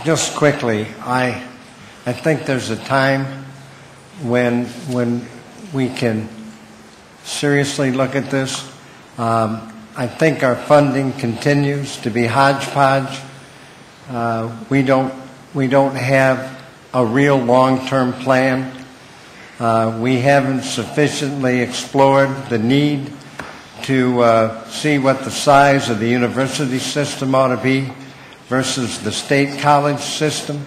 Just quickly, I think there's a time when we can seriously look at this. I think our funding continues to be hodgepodge. We don't have a real long-term plan. We haven't sufficiently explored the need to see what the size of the university system ought to be versus the state college system.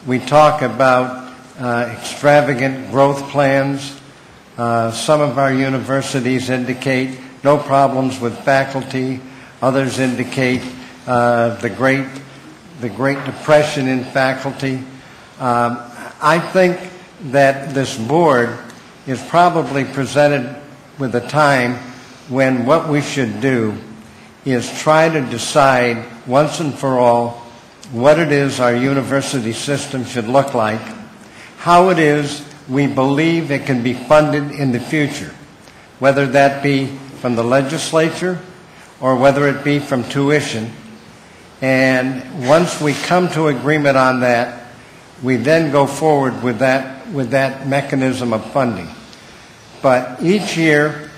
We talk about extravagant growth plans. Some of our universities indicate no problems with faculty. Others indicate the Great Depression in faculty. I think that this board is probably presented with a time when what we should do is try to decide once and for all what it is our university system should look like, how it is we believe it can be funded in the future, whether that be from the legislature or whether it be from tuition. And once we come to agreement on that, we then go forward with that mechanism of funding. But each year,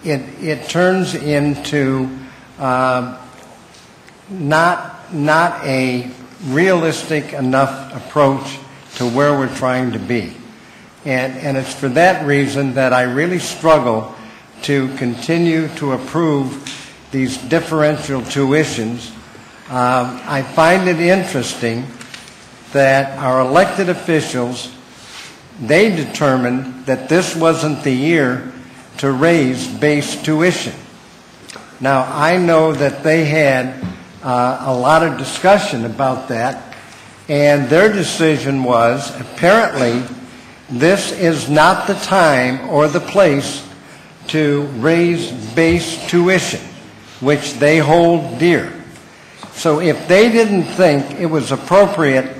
it turns into not a realistic enough approach to where we're trying to be. And it's for that reason that I really struggle to continue to approve these differential tuitions. I find it interesting that our elected officials, they determined that this wasn't the year to raise base tuition. Now, I know that they had a lot of discussion about that, and their decision was apparently this is not the time or the place to raise base tuition, which they hold dear. So if they didn't think it was appropriate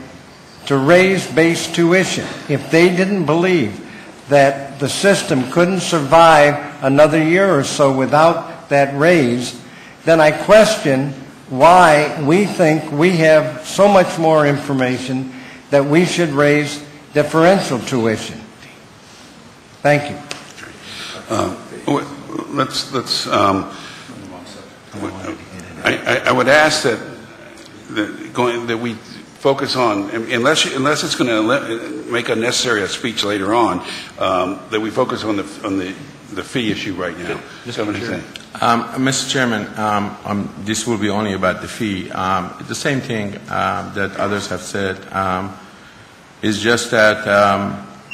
to raise base tuition, if they didn't believe that the system couldn't survive another year or so without that raise, then I question why we think we have so much more information that we should raise differential tuition. Thank you. I would ask that we focus on, unless it's going to make unnecessary a speech later on, that we focus on the fee issue right now. Mr. Chairman, this will be only about the fee. The same thing that others have said is just that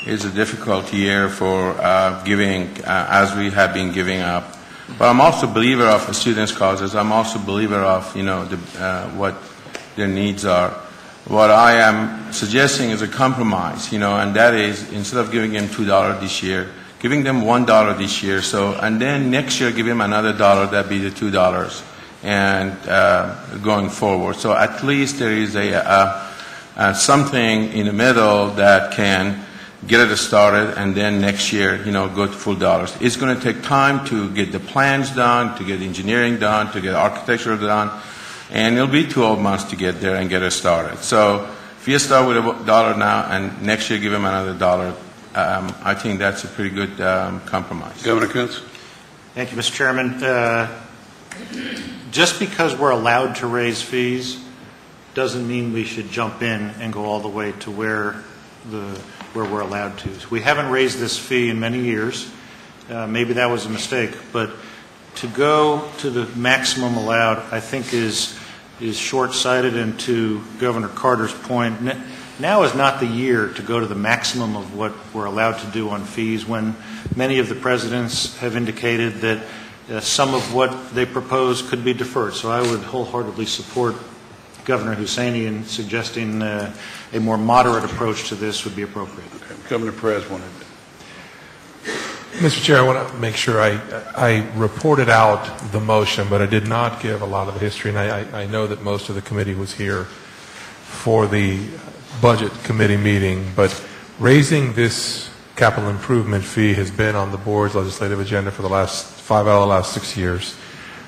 it's a difficult year for giving, as we have been giving up. But I'm also a believer of students' causes. I'm also a believer of, what their needs are. What I am suggesting is a compromise, and that is instead of giving them $2 this year, giving them $1 this year. And then next year give them another $1. That'd be the $2, and going forward. So at least there is something in the middle that can get it started, and then next year, go to full dollars. It's going to take time to get the plans done, to get engineering done, to get architecture done, and it'll be 12 months to get there and get it started. So if you start with $1 now and next year give them another $1, I think that's a pretty good compromise. Governor Kuntz? Thank you, Mr. Chairman. Just because we're allowed to raise fees doesn't mean we should jump in and go all the way to where we're allowed to. We haven't raised this fee in many years. Maybe that was a mistake, but to go to the maximum allowed, I think is short-sighted. And to Governor Carter's point, now is not the year to go to the maximum of what we're allowed to do on fees, when many of the presidents have indicated that some of what they propose could be deferred. So I would wholeheartedly support Governor Hussaini in suggesting a more moderate approach to this would be appropriate. Okay. Governor Perez wanted it. Mr. Chair, I want to make sure I reported out the motion, but I did not give a lot of the history, and I know that most of the committee was here for the Budget Committee meeting, but raising this capital improvement fee has been on the board's legislative agenda for the last 5 out of the last 6 years.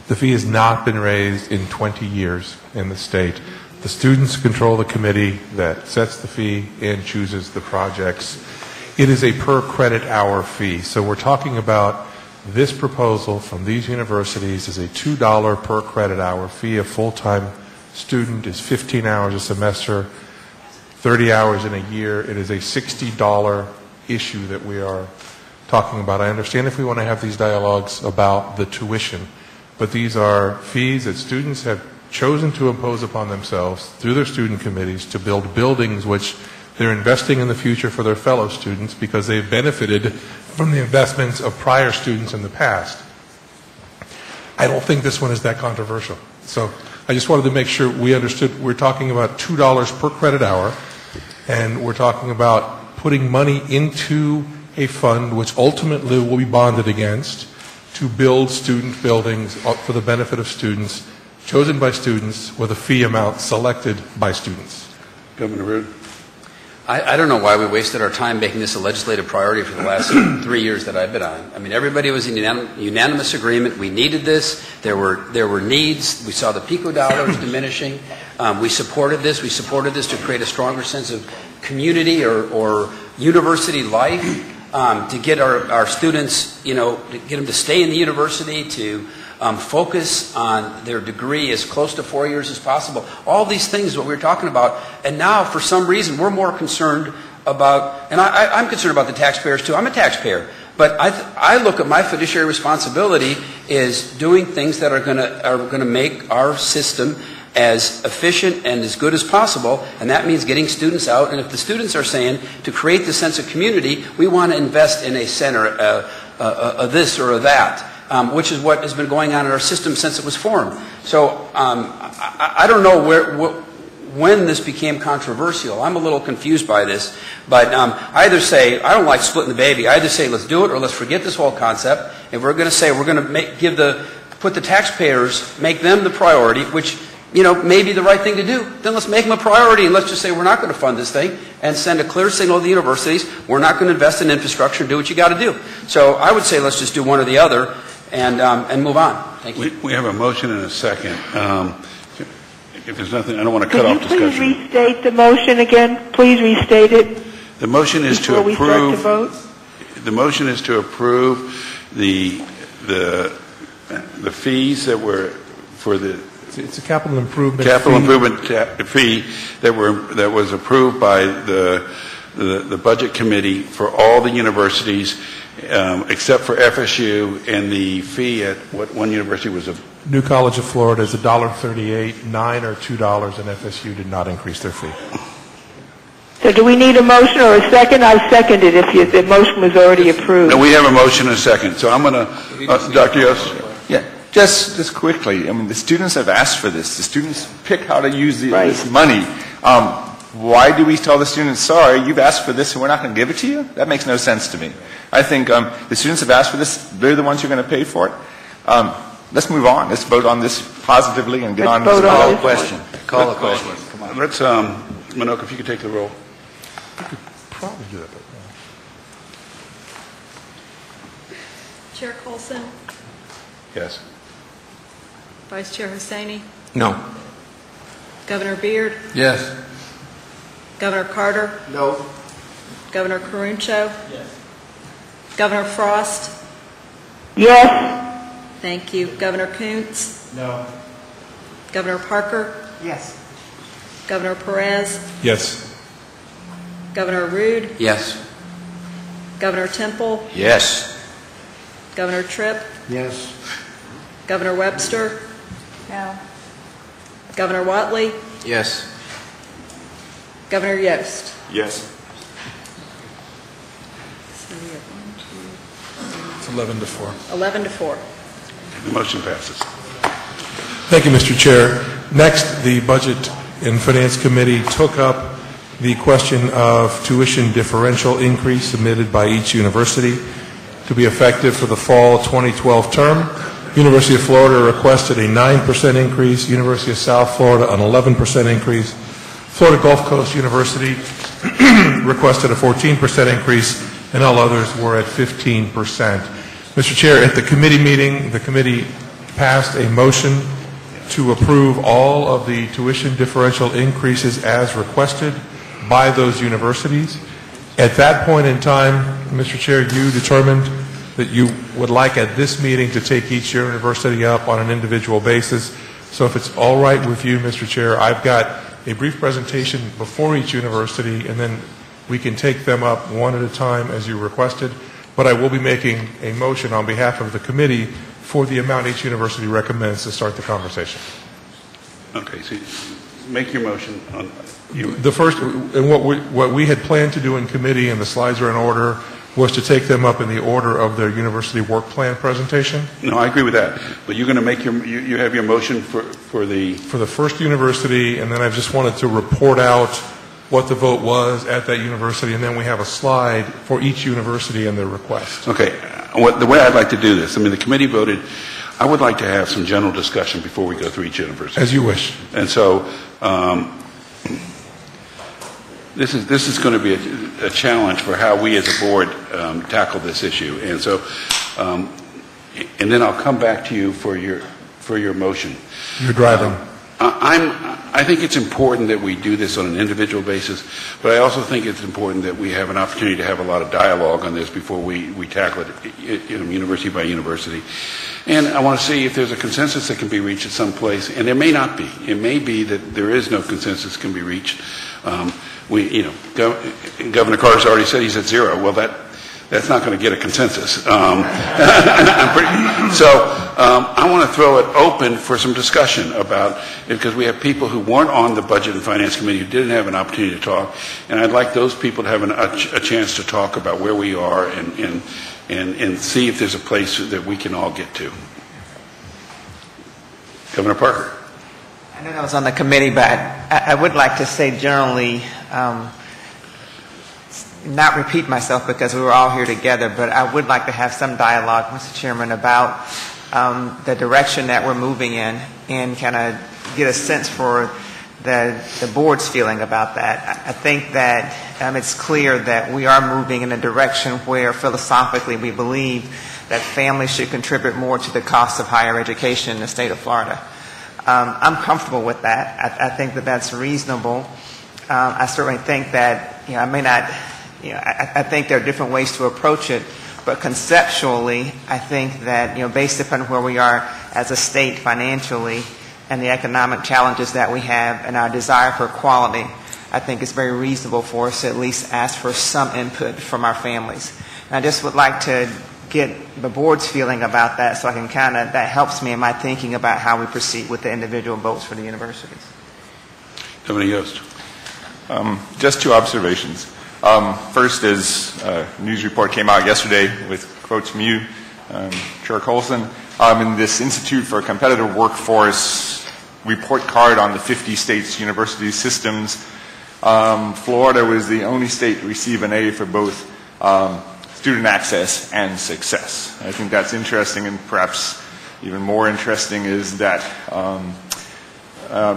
The fee has not been raised in 20 years in the state. The students control the committee that sets the fee and chooses the projects. It is a per credit hour fee. So we're talking about this proposal from these universities is a $2 per credit hour fee. A full-time student is 15 hours a semester, 30 hours in a year. It is a $60 issue that we are talking about. I understand if we want to have these dialogues about the tuition, but these are fees that students have chosen to impose upon themselves through their student committees to build buildings which they're investing in the future for their fellow students because they've benefited from the investments of prior students in the past. I don't think this one is that controversial. So I just wanted to make sure we understood we're talking about $2 per credit hour, and we're talking about putting money into a fund which ultimately will be bonded against to build student buildings for the benefit of students, chosen by students with a fee amount selected by students. Governor Rood? I don't know why we wasted our time making this a legislative priority for the last 3 years that I've been on. I mean, everybody was in unanimous agreement. We needed this. There were needs. We saw the PICO dollars diminishing. We supported this. We supported this to create a stronger sense of community or university life, to get our students, to get them to stay in the university, to focus on their degree as close to 4 years as possible. All these things what we were talking about. And now, for some reason, we're more concerned about, and I'm concerned about the taxpayers too. I'm a taxpayer. But I look at my fiduciary responsibility is doing things that are going to make our system as efficient and as good as possible, and that means getting students out. And if the students are saying to create the sense of community, we want to invest in a center, a this or a that. which is what has been going on in our system since it was formed. So I don't know when this became controversial. I'm a little confused by this, but I either say, I don't like splitting the baby. I either say let's do it or let's forget this whole concept. If we're going to say we're going to put the taxpayers, make them the priority, which may be the right thing to do, then let's make them a priority and let's just say we're not going to fund this thing and send a clear signal to the universities, we're not going to invest in infrastructure and do what you got to do. So I would say let's just do one or the other and move on. Thank you. We have a motion and a second. If there's nothing, I don't want to cut off discussion. Could you please restate the motion again? Please restate it. The motion is to approve. Before we start to vote? The motion is to approve the fees that were for the. It's a capital improvement. Fee that was approved by the budget committee for all the universities, except for FSU, and the fee at what one university was New College of Florida is $1.38, $9 or $2, and FSU did not increase their fee. So do we need a motion or a second? I seconded if the motion was already approved. No, we have a motion and a second. So I'm going to, Dr. Yost. Yeah, just quickly. I mean, the students have asked for this. The students pick how to use this money. Why do we tell the students, sorry, you've asked for this and we're not going to give it to you? That makes no sense to me. I think the students have asked for this. They're the ones who are going to pay for it. Let's move on. Let's vote on this positively and get on to the call question. Call the question. Come on. Let's, Minoka, if you could take the roll. You could probably do that. Chair Colson, Yes. Vice Chair Hussaini, No. Governor Beard, Yes. Governor Carter, No. Governor Caruncho, Governor Frost, Yes. thank you, Governor Kuntz, No. Governor Parker, Yes. Governor Perez, Yes. Governor Rude, Yes. Governor Temple, Yes. Governor Tripp, Yes. Governor Webster, No. Governor Watley, Yes. Governor Yost. Yes. So we have 1, 2, It's 11 to 4. 11 to 4. The motion passes. Thank you, Mr. Chair. Next, the Budget and Finance Committee took up the question of tuition differential increase submitted by each university to be effective for the fall 2012 term. University of Florida requested a 9% increase, University of South Florida an 11% increase, Florida Gulf Coast University requested a 14% increase, and all others were at 15%. Mr. Chair, at the committee meeting, the committee passed a motion to approve all of the tuition differential increases as requested by those universities. At that point in time, Mr. Chair, you determined that you would like at this meeting to take each university up on an individual basis. So if it's all right with you, Mr. Chair, I've got a brief presentation before each university, and then we can take them up one at a time as you requested. But I will be making a motion on behalf of the committee for the amount each university recommends to start the conversation. Okay, so make your motion on the first, and what we had planned to do in committee, and the slides are in order, was to take them up in the order of their university work plan presentation. No, I agree with that. But you're going to make you have your motion for the first university, and then I just wanted to report out what the vote was at that university, and then we have a slide for each university and their request. Okay. The way I'd like to do this, I mean, the committee voted, I would like to have some general discussion before we go through each university. As you wish. And so this is going to be a challenge for how we as a board tackle this issue. And so, and then I'll come back to you for your motion. You're driving. I think it's important that we do this on an individual basis, but I also think it's important that we have an opportunity to have a lot of dialogue on this before we tackle it, university by university. And I want to see if there's a consensus that can be reached at some place, and there may not be. It may be that there is no consensus can be reached. Governor Carter's already said he's at 0. Well, that's not going to get a consensus. I want to throw it open for some discussion about it, because we have people who weren't on the Budget and Finance Committee who didn't have an opportunity to talk, and I'd like those people to have a chance to talk about where we are and see if there's a place that we can all get to. Governor Parker. I know I was on the committee, but I would like to say generally, not repeat myself because we were all here together, but I would like to have some dialogue, Mr. Chairman, about the direction that we're moving in and kind of get a sense for the board's feeling about that. I think that it's clear that we are moving in a direction where philosophically we believe that families should contribute more to the cost of higher education in the state of Florida. I'm comfortable with that. I think that that's reasonable. I certainly think that, I may not, I think there are different ways to approach it, but conceptually, I think that, based upon where we are as a state financially and the economic challenges that we have and our desire for equality, I think it's very reasonable for us to at least ask for some input from our families. And I just would like to get the board's feeling about that so I can that helps me in my thinking about how we proceed with the individual votes for the universities. Governor Yost. Just two observations. First is a news report came out yesterday with quotes from you, Chair Colson, in this Institute for Competitive Workforce report card on the 50 states' university systems. Florida was the only state to receive an A for both student access and success. I think that's interesting, and perhaps even more interesting is that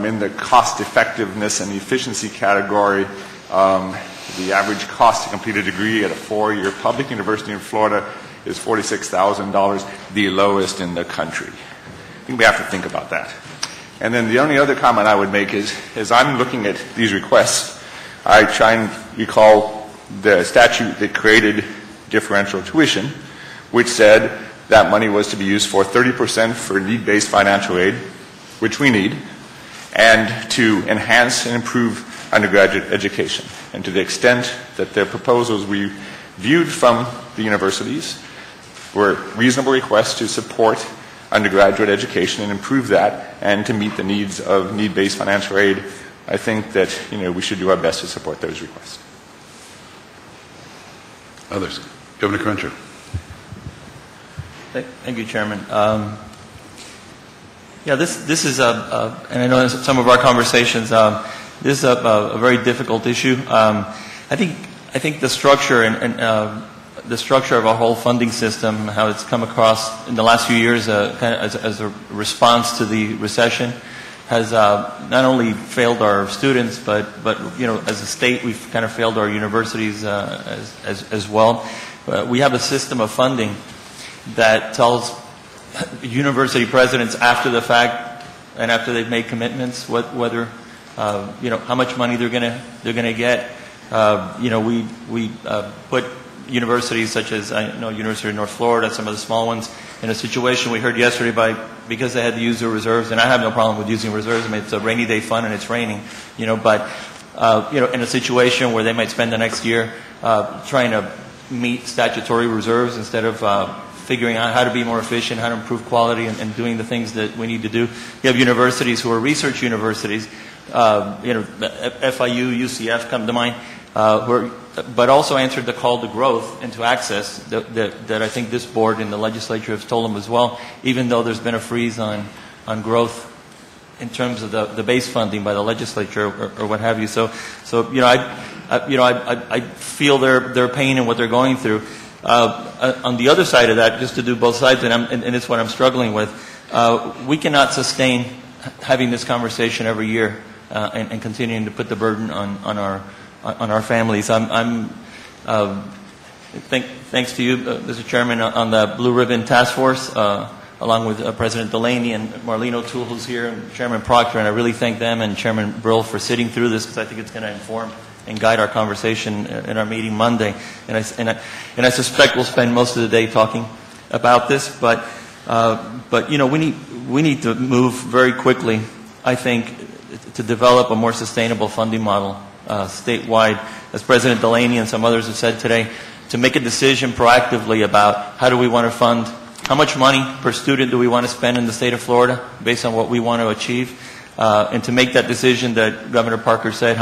in the cost effectiveness and efficiency category, the average cost to complete a degree at a 4-year public university in Florida is $46,000, the lowest in the country. I think we have to think about that. And then the only other comment I would make is, as I'm looking at these requests, I try and recall the statute that created differential tuition, which said that money was to be used for 30% for need-based financial aid, which we need, and to enhance and improve undergraduate education. And to the extent that the proposals we viewed from the universities were reasonable requests to support undergraduate education and improve that and to meet the needs of need-based financial aid, I think that we should do our best to support those requests. Others. Governor Crenshaw. Thank you, Chairman. This is and I know in some of our conversations, this is a very difficult issue. I think the structure and the structure of our whole funding system, how it's come across in the last few years, kind of as a response to the recession, has not only failed our students, but as a state, we've kind of failed our universities as well. We have a system of funding that tells university presidents after the fact and after they've made commitments whether how much money they're going to get. We put universities such as University of North Florida, some of the small ones, in a situation we heard yesterday because they had to use their reserves, and I have no problem with using reserves. I mean, it's a rainy day fund and it's raining, but in a situation where they might spend the next year trying to meet statutory reserves instead of figuring out how to be more efficient, how to improve quality, and doing the things that we need to do. You have universities who are research universities, FIU, UCF come to mind, but also answered the call to growth and to access that I think this board and the legislature has told them as well, even though there's been a freeze on growth in terms of the base funding by the legislature or what have you. So I feel their pain and what they're going through. On the other side of that, just to do both sides, and it's what I'm struggling with, we cannot sustain having this conversation every year and continuing to put the burden on our families. Thanks to you, Mr. Chairman, on the Blue Ribbon Task Force, along with President Delaney and Marlene O'Toole, who's here, and Chairman Proctor, and I really thank them and Chairman Brill for sitting through this, because I think it's going to inform and guide our conversation in our meeting Monday. And I suspect we'll spend most of the day talking about this, but we need to move very quickly, I think, to develop a more sustainable funding model statewide. As President Delaney and some others have said today, to make a decision proactively about how do we want to fund, how much money per student do we want to spend in the state of Florida based on what we want to achieve, and to make that decision that Governor Parker said,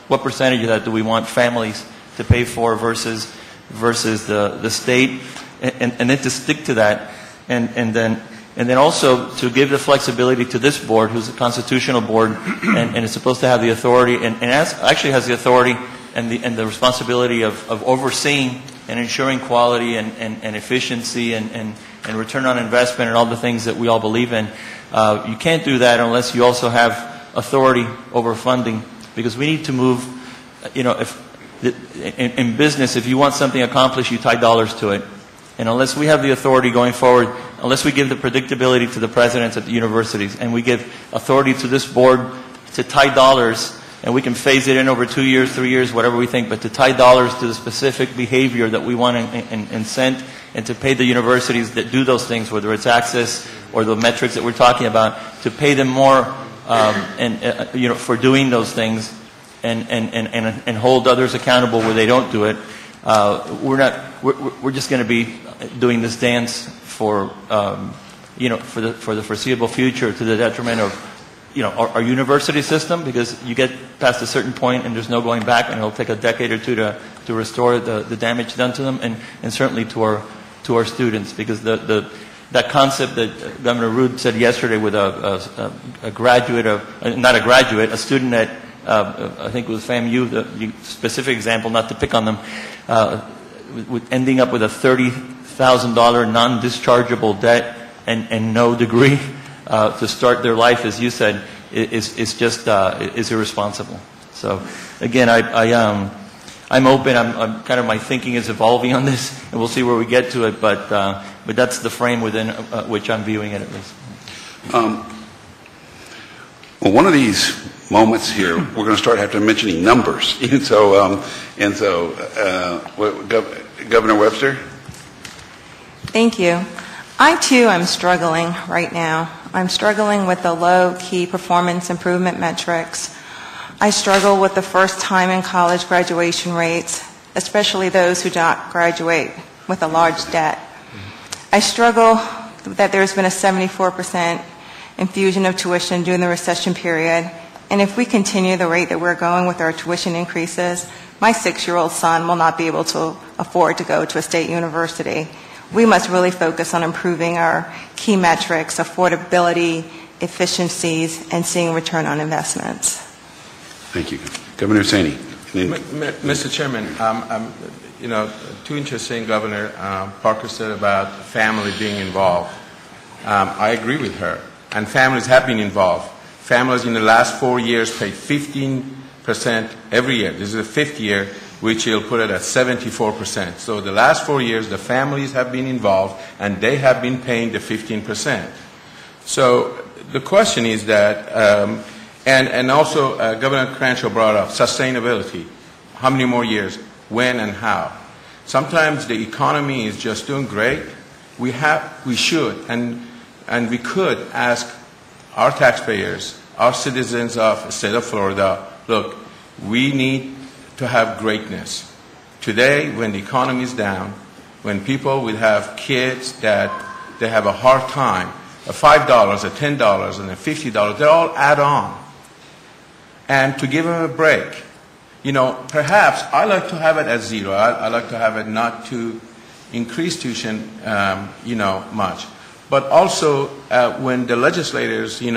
what percentage of that do we want families to pay for versus the state, and then to stick to that, and then also to give the flexibility to this board, who's a constitutional board, and is supposed to have the authority, and actually has the authority and the responsibility of overseeing and ensuring quality and efficiency and return on investment and all the things that we all believe in. You can't do that unless you also have authority over funding, because we need to move, in business, if you want something accomplished, you tie dollars to it. And unless we have the authority going forward, unless we give the predictability to the presidents at the universities, and we give authority to this board to tie dollars, and we can phase it in over 2 years, 3 years, whatever we think, but to tie dollars to the specific behavior that we want to incent, and to pay the universities that do those things, whether it's access or the metrics that we're talking about, to pay them more for doing those things, and hold others accountable where they don't do it. We're just going to be doing this dance for the foreseeable future, to the detriment of our university system, because you get past a certain point and there's no going back, and it'll take a decade or two to restore the damage done to them, and certainly to our students, because that concept that Governor Rood said yesterday with a graduate a student at I think it was FAMU, the specific example, not to pick on them, ending up with a $30,000 non-dischargeable debt and no degree to start their life, as you said, is irresponsible. So again, I'm open. I'm kind of, my thinking is evolving on this, and we'll see where we get to it. But that's the frame within which I'm viewing it, at least. Well, one of these moments here, we're going to start having to mentioning numbers, and so Governor Webster. Thank you. I too am struggling right now. I'm struggling with the low key performance improvement metrics. I struggle with the first time in college graduation rates, especially those who don't graduate with a large debt. I struggle that there's been a 74% infusion of tuition during the recession period. And if we continue the rate that we're going with our tuition increases, my 6-year-old son will not be able to afford to go to a state university. We must really focus on improving our key metrics, affordability, efficiencies, and seeing return on investments. Thank you. Governor Saini. Mr. Chairman, too interesting, Governor Parker said about family being involved. I agree with her, and families have been involved. Families in the last 4 years paid 15% every year. This is the 5th year, which will put it at 74%. So the last 4 years, the families have been involved, and they have been paying the 15%. So the question is that, and also Governor Crenshaw brought up sustainability. How many more years? When and how? Sometimes the economy is just doing great. We should, and we could ask our taxpayers, our citizens of the state of Florida, look, we need to have greatness. Today, when the economy is down, when people will have kids that they have a hard time, a $5, a $10, and a $50, they're all add-on. And to give them a break, perhaps I like to have it at zero. I like to have it not to increase tuition, much. But also, when the legislators, did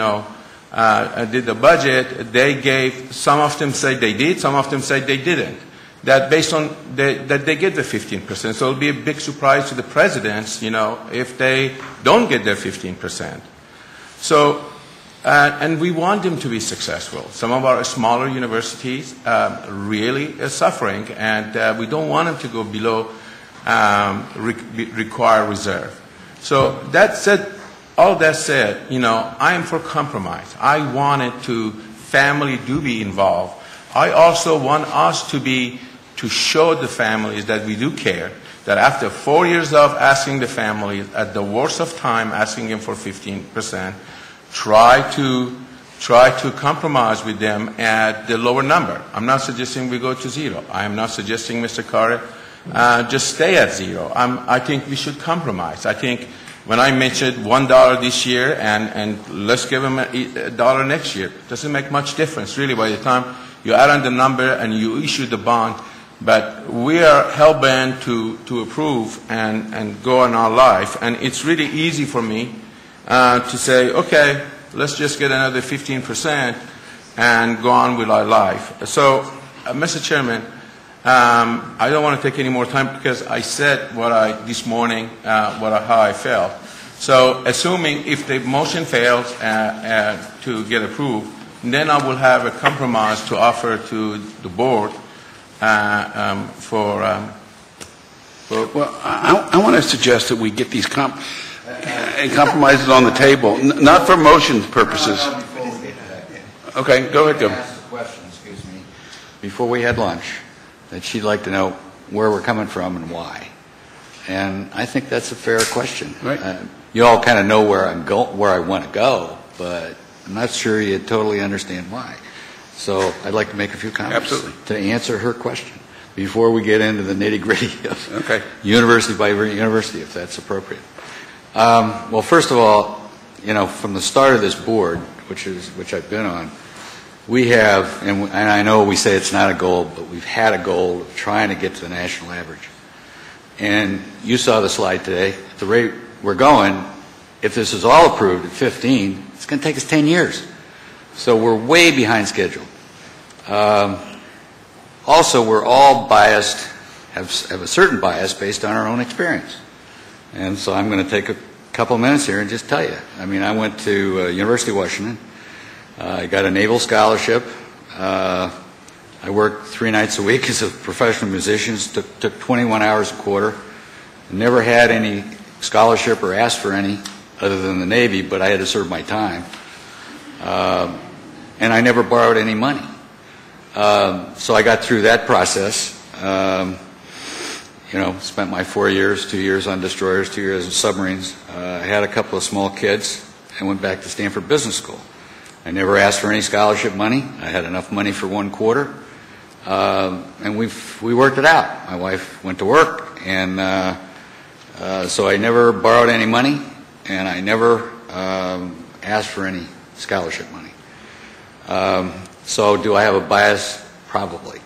the budget, they gave, some of them say they did, some of them say they didn't. That based on, that they get the 15%. So it'll be a big surprise to the presidents, if they don't get their 15%. So, and we want them to be successful. Some of our smaller universities really are suffering, and we don't want them to go below required reserve. So that said, all that said, I am for compromise. I wanted family to be involved. I also want us to show the families that we do care, that after 4 years of asking the families, at the worst of time, asking them for 15%, try to compromise with them at the lower number. I'm not suggesting we go to zero. I am not suggesting, Mr. Carter, just stay at zero. I think we should compromise. I think when I mentioned $1 this year and let's give them a dollar next year, doesn't make much difference really by the time you add on the number and you issue the bond. But we are hell-bent to approve and go on our life. And it's really easy for me to say, okay, let's just get another 15% and go on with our life. So, Mr. Chairman, I don't want to take any more time because I said this morning how I felt. So, assuming if the motion fails to get approved, then I will have a compromise to offer to the board Well, I want to suggest that we get these compromises on the table, not for motion purposes. Okay, go ahead, Go. Before we had lunch, that she'd like to know where we're coming from and why. And I think that's a fair question. Right. You all kind of know where I want to go, but I'm not sure you totally understand why. So I'd like to make a few comments to answer her question before we get into the nitty-gritty of university by university, if that's appropriate. Well, first of all, from the start of this board, which I've been on, we have, and I know we say it's not a goal, but we've had a goal of trying to get to the national average. And you saw the slide today. At the rate we're going, if this is all approved at 15, it's going to take us 10 years. So we're way behind schedule. Also, we're all biased, have a certain bias based on our own experience. And so I'm going to take a couple minutes here and just tell you. I mean, I went to University of Washington. I got a naval scholarship. I worked 3 nights a week as a professional musician. Took 21 hours a quarter. Never had any scholarship or asked for any other than the Navy, but I had to serve my time. And I never borrowed any money. So I got through that process. Spent my 4 years, 2 years on destroyers, 2 years on submarines. I had a couple of small kids and went back to Stanford Business School. I never asked for any scholarship money. I had enough money for 1 quarter. And we worked it out. My wife went to work, and so I never borrowed any money, and I never asked for any scholarship money. So do I have a bias? Probably.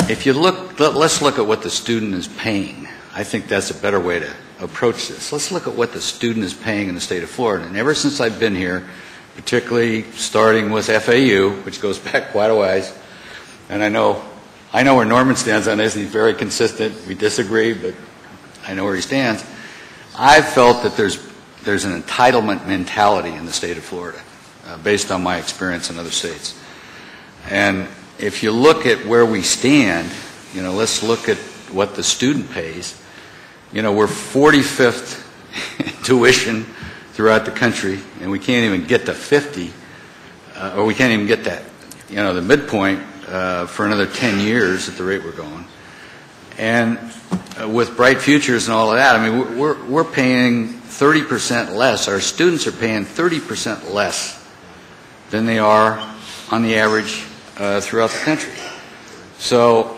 If you let's look at what the student is paying. I think that's a better way to approach this. Let's look at what the student is paying in the state of Florida. And ever since I've been here, particularly starting with FAU, which goes back quite a ways, and I know where Norman stands on this, and he's very consistent. We disagree, but I know where he stands. I've felt that there's an entitlement mentality in the state of Florida, based on my experience in other states. And if you look at where we stand, let's look at what the student pays. We're 45th tuition throughout the country, and we can't even get to 50, or we can't even get that, the midpoint for another 10 years at the rate we're going. And with Bright Futures and all of that, I mean, we're paying 30% less. Our students are paying 30% less than they are on the average throughout the country. So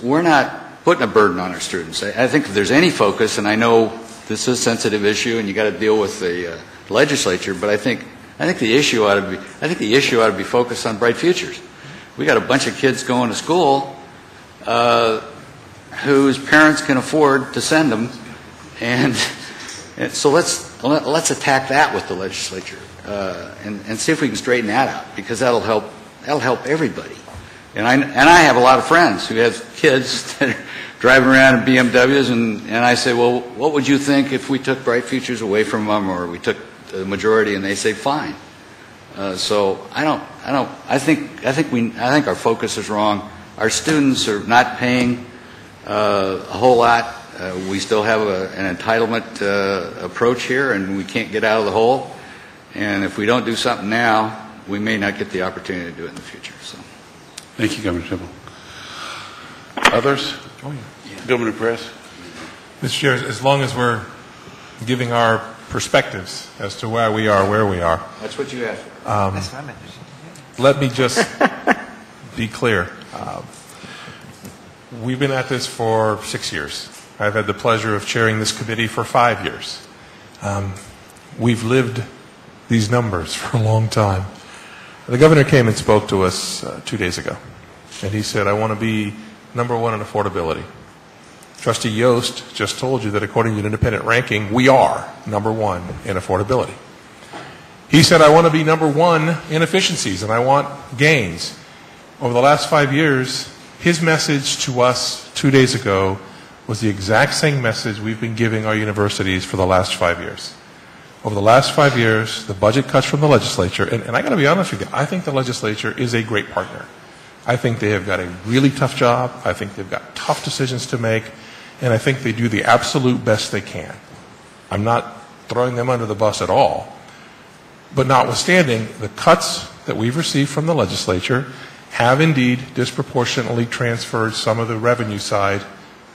we're not putting a burden on our students. I think if there's any focus, and I know this is a sensitive issue, and you got to deal with the legislature, but I think the issue ought to be focused on Bright Futures. We got a bunch of kids going to school whose parents can afford to send them, and so let's attack that with the legislature and see if we can straighten that out, because that'll help everybody. And I have a lot of friends who have kids that are driving around in BMWs, and I say, well, what would you think if we took Bright Futures away from them, or we took the majority? And they say, fine. So I think our focus is wrong. Our students are not paying a whole lot. We still have an entitlement approach here, and we can't get out of the hole. And if we don't do something now, we may not get the opportunity to do it in the future. So, thank you, Governor Tibble. Others? Governor Press. Mr. Chair, as long as we're giving our perspectives as to why we are where we are. That's what you asked for. That's what I meant. Let me just be clear. we've been at this for 6 years. I've had the pleasure of chairing this committee for 5 years. We've lived these numbers for a long time. The governor came and spoke to us 2 days ago, and he said, I want to be number one in affordability. Trustee Yost just told you that according to an independent ranking, we are number one in affordability. He said, I want to be number one in efficiencies, and I want gains. Over the last 5 years, his message to us 2 days ago was the exact same message we've been giving our universities for the last 5 years. Over the last 5 years, the budget cuts from the legislature, and I got to be honest with you, I think the legislature is a great partner. I think they have got a really tough job. I think they've got tough decisions to make, and I think they do the absolute best they can. I'm not throwing them under the bus at all. But notwithstanding, the cuts that we've received from the legislature have indeed disproportionately transferred some of the revenue side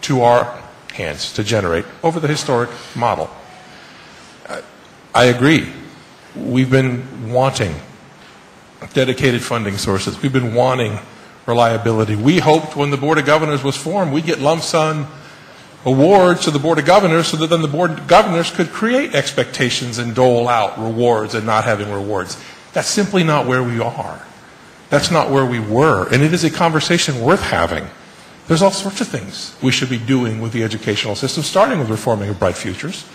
to our hands to generate over the historic model. I agree. We've been wanting dedicated funding sources. We've been wanting reliability. We hoped when the Board of Governors was formed, we'd get lump sum awards to the Board of Governors so that then the Board of Governors could create expectations and dole out rewards and not having rewards. That's simply not where we are. That's not where we were. And it is a conversation worth having. There's all sorts of things we should be doing with the educational system, starting with reforming of Bright Futures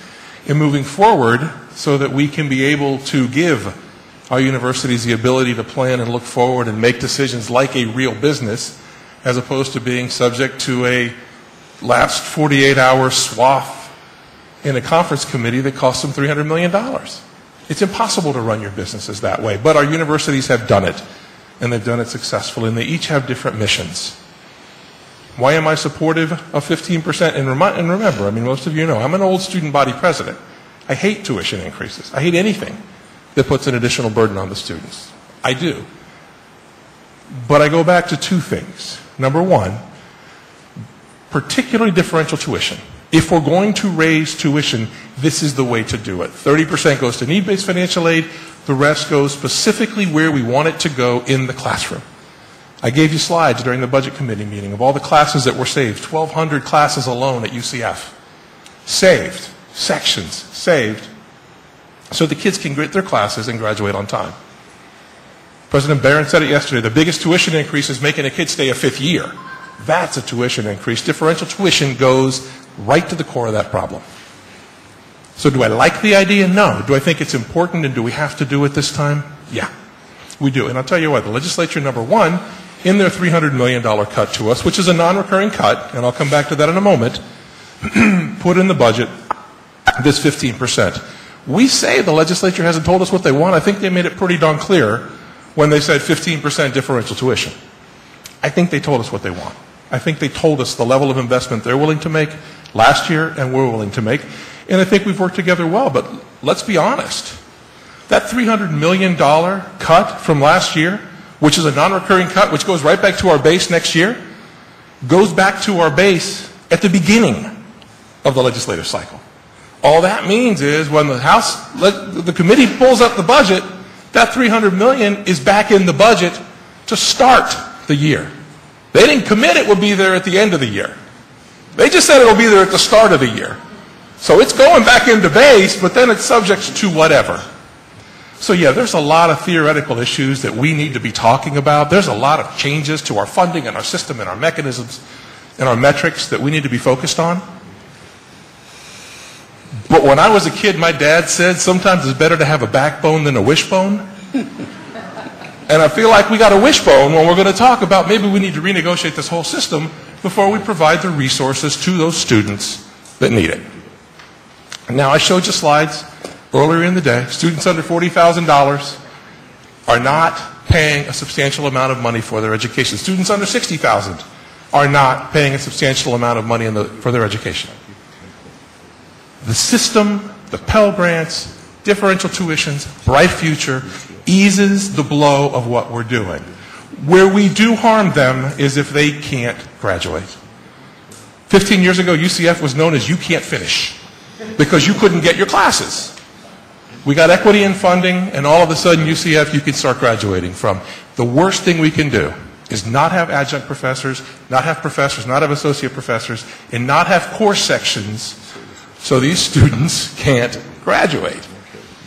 and moving forward so that we can be able to give our universities the ability to plan and look forward and make decisions like a real business as opposed to being subject to a last 48-hour swath in a conference committee that costs them $300 million. It's impossible to run your businesses that way, but our universities have done it, and they've done it successfully, and they each have different missions. Why am I supportive of 15%? And remember, I mean, most of you know, I'm an old student body president. I hate tuition increases. I hate anything that puts an additional burden on the students. I do. But I go back to two things. Number one, particularly differential tuition. If we're going to raise tuition, this is the way to do it. 30% goes to need-based financial aid. The rest goes specifically where we want it to go in the classroom. I gave you slides during the budget committee meeting of all the classes that were saved, 1,200 classes alone at UCF. Saved, sections saved, so the kids can grit their classes and graduate on time. President Barron said it yesterday, the biggest tuition increase is making a kid stay a fifth year. That's a tuition increase. Differential tuition goes right to the core of that problem. So do I like the idea? No. Do I think it's important and do we have to do it this time? Yeah, we do. And I'll tell you what, the legislature, number one, in their $300 million cut to us, which is a non-recurring cut, and I'll come back to that in a moment, put in the budget this 15%. We say the legislature hasn't told us what they want. I think they made it pretty darn clear when they said 15% differential tuition. I think they told us what they want. I think they told us the level of investment they're willing to make last year and we're willing to make. And I think we've worked together well. But let's be honest. That $300 million cut from last year, which is a non-recurring cut, which goes right back to our base next year, goes back to our base at the beginning of the legislative cycle. All that means is when the committee pulls up the budget, that $300 million is back in the budget to start the year. They didn't commit it will be there at the end of the year. They just said it will be there at the start of the year. So it's going back into base, but then it's subject to whatever. So yeah, there's a lot of theoretical issues that we need to be talking about. There's a lot of changes to our funding and our system and our mechanisms and our metrics that we need to be focused on. But when I was a kid, my dad said sometimes it's better to have a backbone than a wishbone. And I feel like we got a wishbone when we're going to talk about maybe we need to renegotiate this whole system before we provide the resources to those students that need it. Now, I showed you slides earlier in the day. Students under $40,000 are not paying a substantial amount of money for their education. Students under $60,000 are not paying a substantial amount of money for their education. The system, the Pell Grants, differential tuitions, Bright Future, eases the blow of what we're doing. Where we do harm them is if they can't graduate. 15 years ago, UCF was known as you can't finish because you couldn't get your classes. We got equity in funding, and all of a sudden, UCF, you can start graduating from. The worst thing we can do is not have adjunct professors, not have associate professors, and not have course sections so these students can't graduate.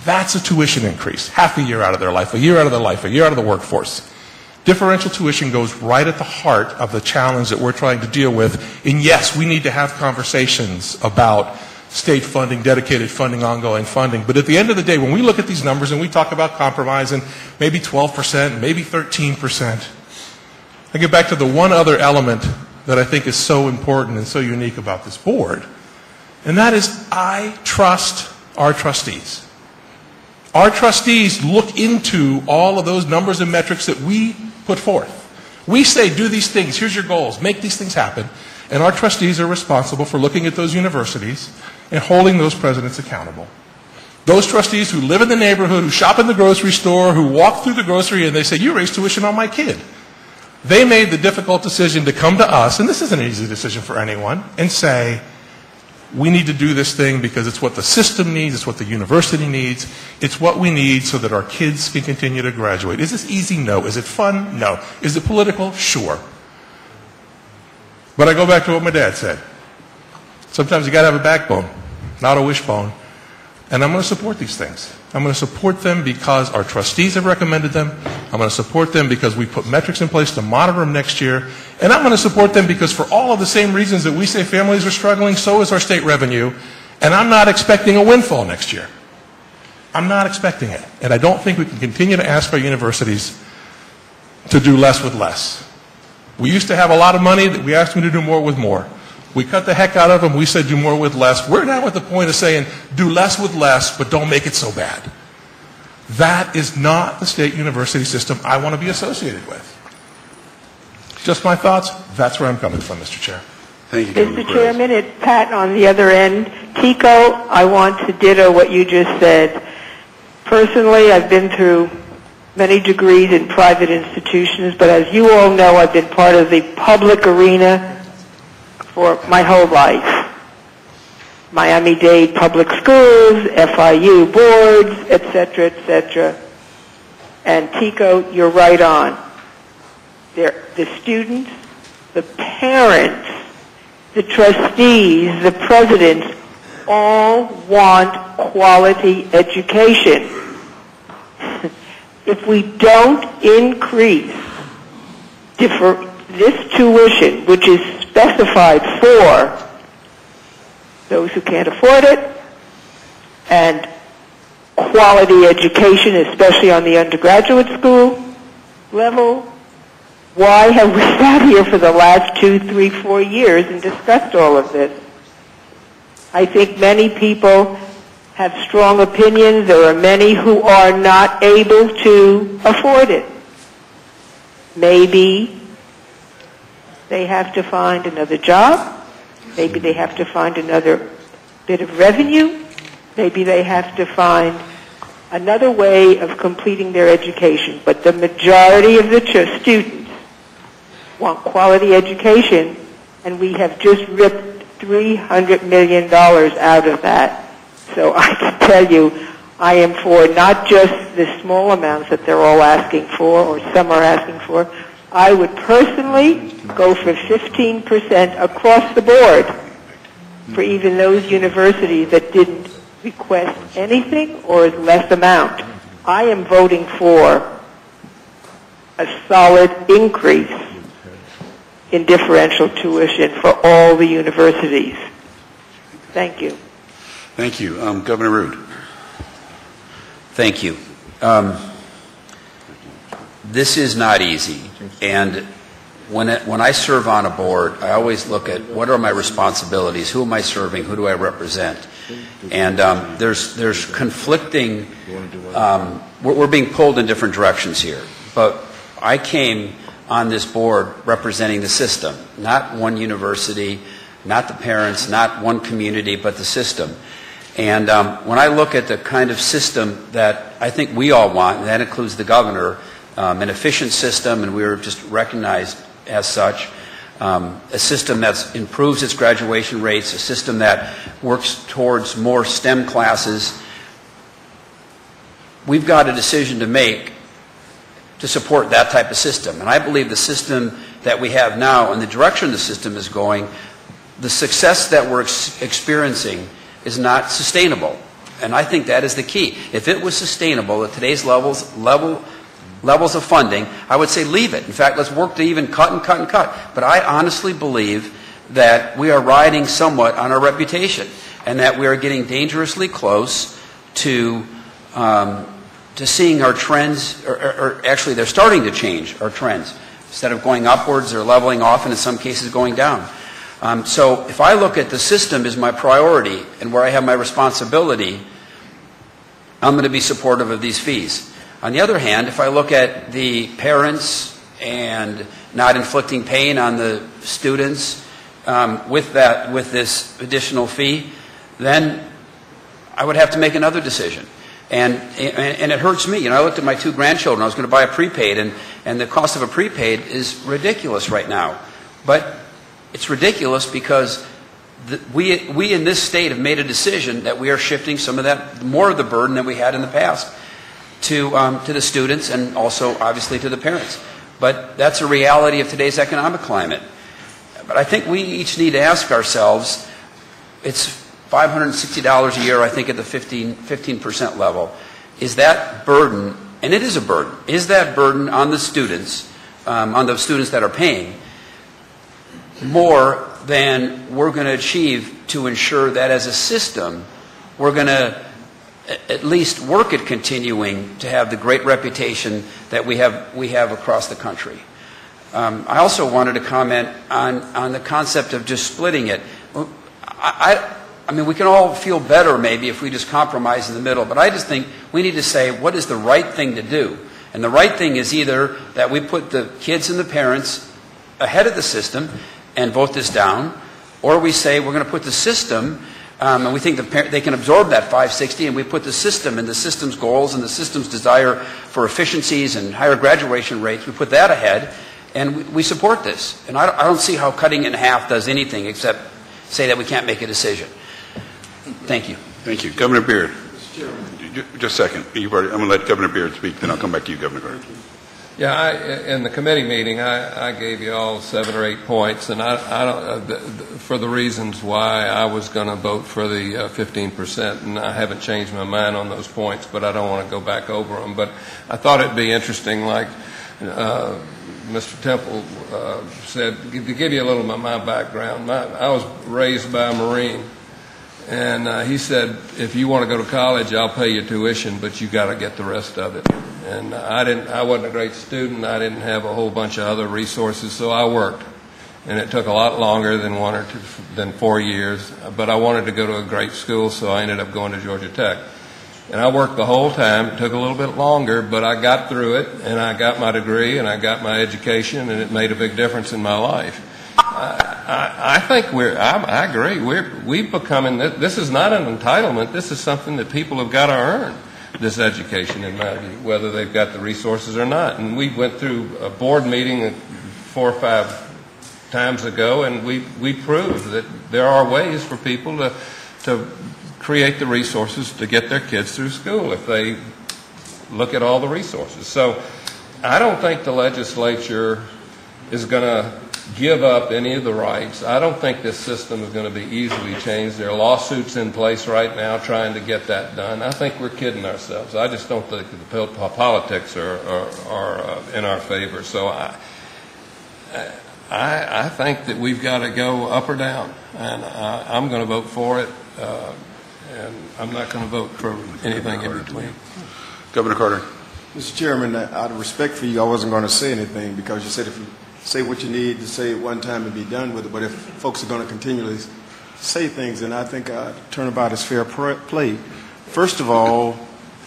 That's a tuition increase, half a year out of their life, a year out of their life, a year out of the workforce. Differential tuition goes right at the heart of the challenge that we're trying to deal with. And yes, we need to have conversations about state funding, dedicated funding, ongoing funding. But at the end of the day, when we look at these numbers and we talk about compromise and maybe 12%, maybe 13%, I get back to the one other element that I think is so important and so unique about this board, and that is I trust our trustees. Our trustees look into all of those numbers and metrics that we put forth. We say, do these things, here's your goals, make these things happen. And our trustees are responsible for looking at those universities and holding those presidents accountable. Those trustees who live in the neighborhood, who shop in the grocery store, who walk through the grocery and they say, you raised tuition on my kid. They made the difficult decision to come to us, and this isn't an easy decision for anyone, and say, we need to do this thing because it's what the system needs, it's what the university needs, it's what we need so that our kids can continue to graduate. Is this easy? No. Is it fun? No. Is it political? Sure. But I go back to what my dad said. Sometimes you got to have a backbone, not a wishbone. And I'm going to support these things. I'm going to support them because our trustees have recommended them. I'm going to support them because we put metrics in place to monitor them next year. And I'm going to support them because for all of the same reasons that we say families are struggling, so is our state revenue. And I'm not expecting a windfall next year. I'm not expecting it. And I don't think we can continue to ask our universities to do less with less. We used to have a lot of money that we asked them to do more with more. We cut the heck out of them. We said do more with less. We're now at the point of saying do less with less, but don't make it so bad. That is not the state university system I want to be associated with. Just my thoughts. That's where I'm coming from, Mr. Chair. Thank you, Mr. Chairman, it's Pat on the other end. Tico, I want to ditto what you just said. Personally, I've been through many degrees in private institutions, but as you all know, I've been part of the public arena for my whole life. Miami-Dade Public Schools, FIU boards, etc., etc. And Tico, you're right on. The students, the parents, the trustees, the presidents all want quality education. If we don't increase this tuition, which is specified for those who can't afford it, and quality education, especially on the undergraduate school level, why have we sat here for the last 2, 3, 4 years and discussed all of this? I think many people have strong opinions. There are many who are not able to afford it. Maybe they have to find another job. Maybe they have to find another bit of revenue. Maybe they have to find another way of completing their education. But the majority of the students want quality education, and we have just ripped $300 million out of that. So I can tell you, I am for not just the small amounts that they're all asking for, or some are asking for. I would personally go for 15% across the board for even those universities that didn't request anything or less amount. I am voting for a solid increase in differential tuition for all the universities. Thank you. Thank you. Governor Rood. Thank you. This is not easy, and when I serve on a board, I always look at what are my responsibilities, who am I serving, who do I represent, and there's conflicting. We're being pulled in different directions here, but I came on this board representing the system, not one university, not the parents, not one community, but the system. And when I look at the kind of system that I think we all want, and that includes the governor, an efficient system, and we were just recognized as such, a system that improves its graduation rates, a system that works towards more STEM classes, we've got a decision to make to support that type of system. And I believe the system that we have now and the direction the system is going, the success that we're experiencing is not sustainable. And I think that is the key. If it was sustainable at today's levels of funding, I would say leave it. In fact, let's work to even cut and cut and cut. But I honestly believe that we are riding somewhat on our reputation and that we are getting dangerously close to seeing our trends, or actually they're starting to change our trends. Instead of going upwards, they're leveling off and in some cases going down. So if I look at the system as my priority and where I have my responsibility, I'm going to be supportive of these fees. On the other hand, if I look at the parents and not inflicting pain on the students with this additional fee, then I would have to make another decision. And it hurts me. You know, I looked at my 2 grandchildren. I was going to buy a prepaid, and the cost of a prepaid is ridiculous right now. But it's ridiculous because we in this state have made a decision that we are shifting some of that, more of the burden that we had in the past to the students and also obviously to the parents. But that's a reality of today's economic climate. But I think we each need to ask ourselves, it's $560 a year, I think, at the 15% level. Is that burden, and it is a burden, is that burden on the students that are paying, more than we're going to achieve to ensure that as a system, we're going to at least work at continuing to have the great reputation that we have across the country. I also wanted to comment on the concept of just splitting it. I mean, we can all feel better maybe if we just compromise in the middle, but I just think we need to say what is the right thing to do. And the right thing is either that we put the kids and the parents ahead of the system and vote this down, or we say we're going to put the system, and we think they can absorb that $560, and we put the system and the system's goals and the system's desire for efficiencies and higher graduation rates, we put that ahead, and we support this. And I don't see how cutting it in half does anything except say that we can't make a decision. Thank you. Thank you. Governor Beard. Just a second. I'm going to let Governor Beard speak, then I'll come back to you, Governor Carter. Yeah, in the committee meeting, I gave you all 7 or 8 points, and I don't, for the reasons why I was going to vote for the 15%, and I haven't changed my mind on those points, but I don't want to go back over them. But I thought it'd be interesting, like Mr. Temple said, to give you a little of my background. I was raised by a Marine. And he said, if you want to go to college, I'll pay your tuition, but you got to get the rest of it. And I wasn't a great student. I didn't have a whole bunch of other resources, so I worked. And it took a lot longer than 4 years. But I wanted to go to a great school, so I ended up going to Georgia Tech. And I worked the whole time. It took a little bit longer, but I got through it, and I got my degree, and I got my education, and it made a big difference in my life. I think I agree. We've become, this is not an entitlement. This is something that people have got to earn, this education, in my view, whether they've got the resources or not. And we went through a board meeting 4 or 5 times ago, and we proved that there are ways for people to create the resources to get their kids through school if they look at all the resources. So I don't think the legislature is going to give up any of the rights. I don't think this system is going to be easily changed. There are lawsuits in place right now trying to get that done. I think we're kidding ourselves. I just don't think the politics are in our favor. So I think that we've got to go up or down, and I'm going to vote for it, and I'm not going to vote for anything in between. Governor Carter. Mr. Chairman, out of respect for you, I wasn't going to say anything because you said if you say what you need to say at one time and be done with it, but if folks are going to continually say things, then I think turnabout is fair play. First of all,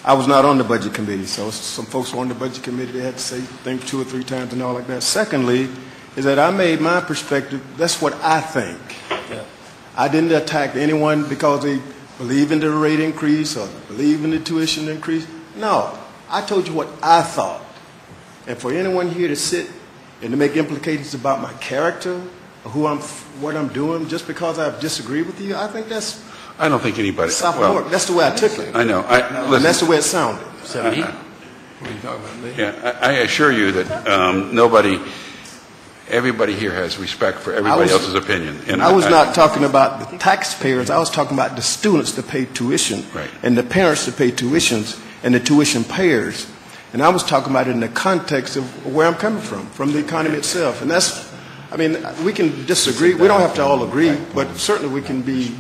I was not on the budget committee, so some folks were on the budget committee, they had to say things 2 or 3 times and all like that. Secondly, is that I made my perspective, that's what I think. Yeah. I didn't attack anyone because they believe in the rate increase or believe in the tuition increase. No, I told you what I thought. And for anyone here to sit and to make implications about my character or what I'm doing just because I disagree with you, I think that's... I don't think anybody... Sophomore. That's the way I took it. I know. And that's the way it sounded. What are you talking about, me? Yeah, I assure you that everybody here has respect for everybody else's opinion. And I was not talking about the taxpayers. I was talking about the students that pay tuition, right, and the parents that pay tuitions, and the tuition payers. And I was talking about it in the context of where I'm coming from the economy itself. And that's, I mean, we can disagree. We don't have to all agree, but certainly we can be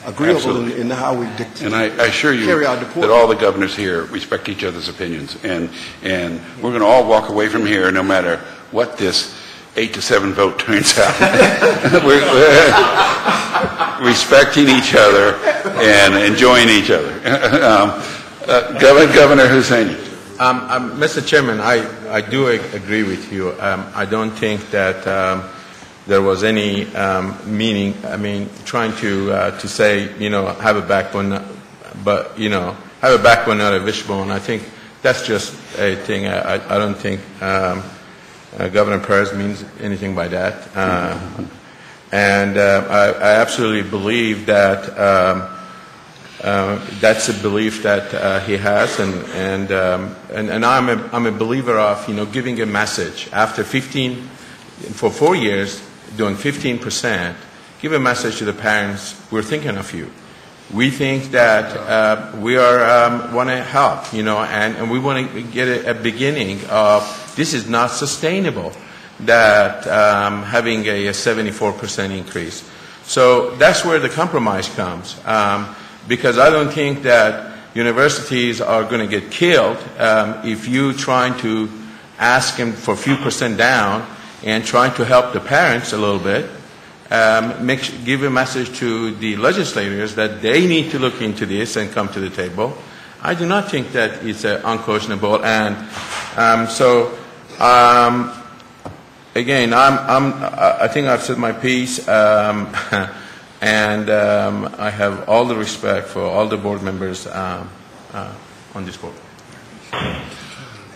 agreeable in how we and I assure you carry out that all the governors here respect each other's opinions. And we're going to all walk away from here no matter what this 8-7 vote turns out. we're respecting each other and enjoying each other. Governor Hussaini. Mr. Chairman, I do agree with you. I don't think that there was any meaning. I mean, trying to say, have a backbone, but have a backbone, not a wishbone. I think that's just a thing. I don't think Governor Perez means anything by that. And I absolutely believe that that's a belief that he has, and I'm a believer of giving a message after 4 years doing 15%. Give a message to the parents. We're thinking of you. We think that we want to help, and we want to get a beginning of this is not sustainable. That having a 74% increase. So that's where the compromise comes. Because I don't think that universities are going to get killed if you trying to ask them for a few percent down and trying to help the parents a little bit. Give a message to the legislators that they need to look into this and come to the table. I do not think that it's unconscionable. And again, I think I've said my piece. And I have all the respect for all the board members on this board.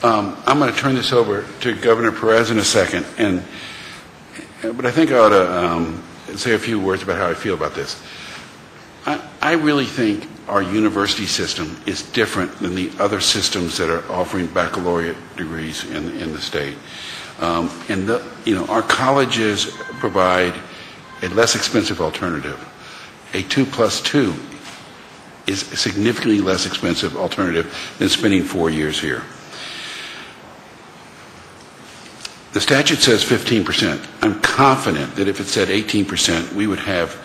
I'm going to turn this over to Governor Perez in a second, but I think I ought to say a few words about how I feel about this. I really think our university system is different than the other systems that are offering baccalaureate degrees in the state. Our colleges provide a less expensive alternative. A 2+2 is a significantly less expensive alternative than spending 4 years here. The statute says 15%. I'm confident that if it said 18%, we would have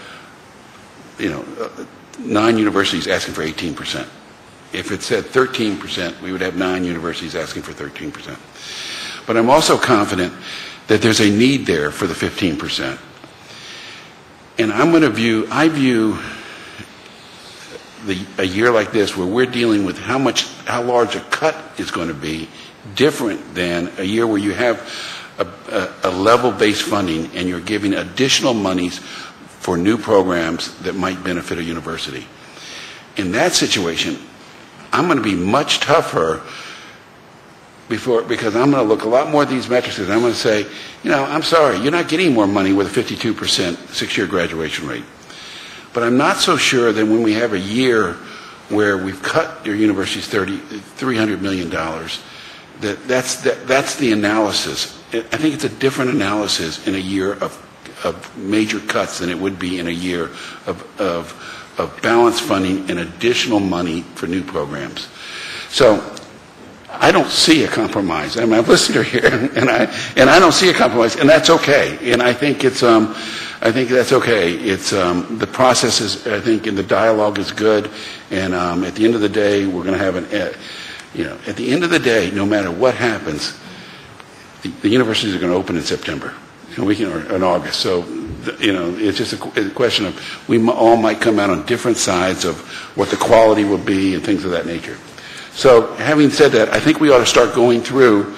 9 universities asking for 18%. If it said 13%, we would have 9 universities asking for 13%. But I'm also confident that there's a need there for the 15%. And I view a year like this where we're dealing with how large a cut is going to be different than a year where you have a level-based funding and you're giving additional monies for new programs that might benefit a university. In that situation, I'm going to be much tougher because I'm going to look a lot more at these metrics and I'm going to say, I'm sorry, you're not getting more money with a 52% 6-year graduation rate. But I'm not so sure that when we have a year where we've cut your universities $300 million, that's the analysis. I think it's a different analysis in a year of major cuts than it would be in a year of balanced funding and additional money for new programs. So I don't see a compromise. I mean, I've listened to her here, and I don't see a compromise, and that's okay. And I think that's okay. It's the process is, I think, and the dialogue is good. And at the end of the day, we're going to have at the end of the day, no matter what happens, the universities are going to open in September, or in August. So, it's just a question of we all might come out on different sides of what the quality will be and things of that nature. So, having said that, I think we ought to start going through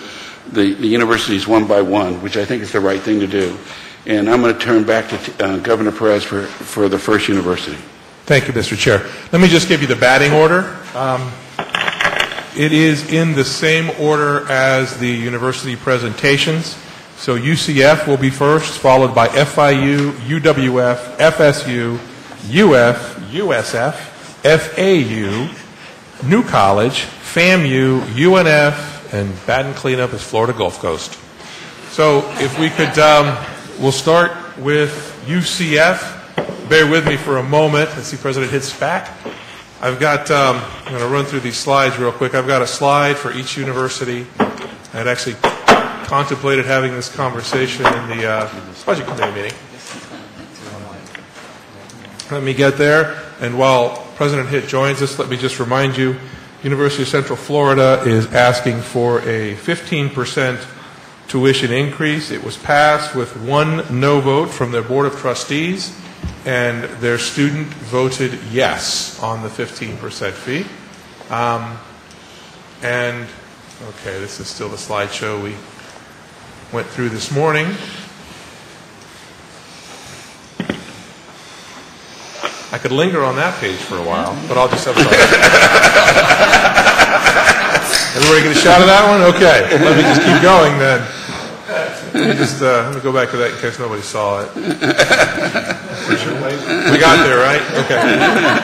the universities one by one, which I think is the right thing to do. And I'm going to turn back to Governor Perez for the first university. Thank you, Mr. Chair. Let me just give you the batting order. It is in the same order as the university presentations. So UCF will be first, followed by FIU, UWF, FSU, UF, USF, FAU, New College, FAMU, UNF, and Baton Cleanup is Florida Gulf Coast. So if we could, we'll start with UCF. Bear with me for a moment. I see President Hitt back. I've got, I'm going to run through these slides real quick. I've got a slide for each university. I had actually contemplated having this conversation in the Budget Committee meeting. Let me get there. And while President Hitt joins us, let me just remind you, University of Central Florida is asking for a 15% tuition increase. It was passed with one no vote from their Board of Trustees, and their student voted yes on the 15% fee. And, okay, this is still the slideshow we went through this morning. I could linger on that page for a while, but I'll just have some. Everybody get a shot of that one? Okay, let me just keep going then. Let me go back to that in case nobody saw it. We got there, right? Okay.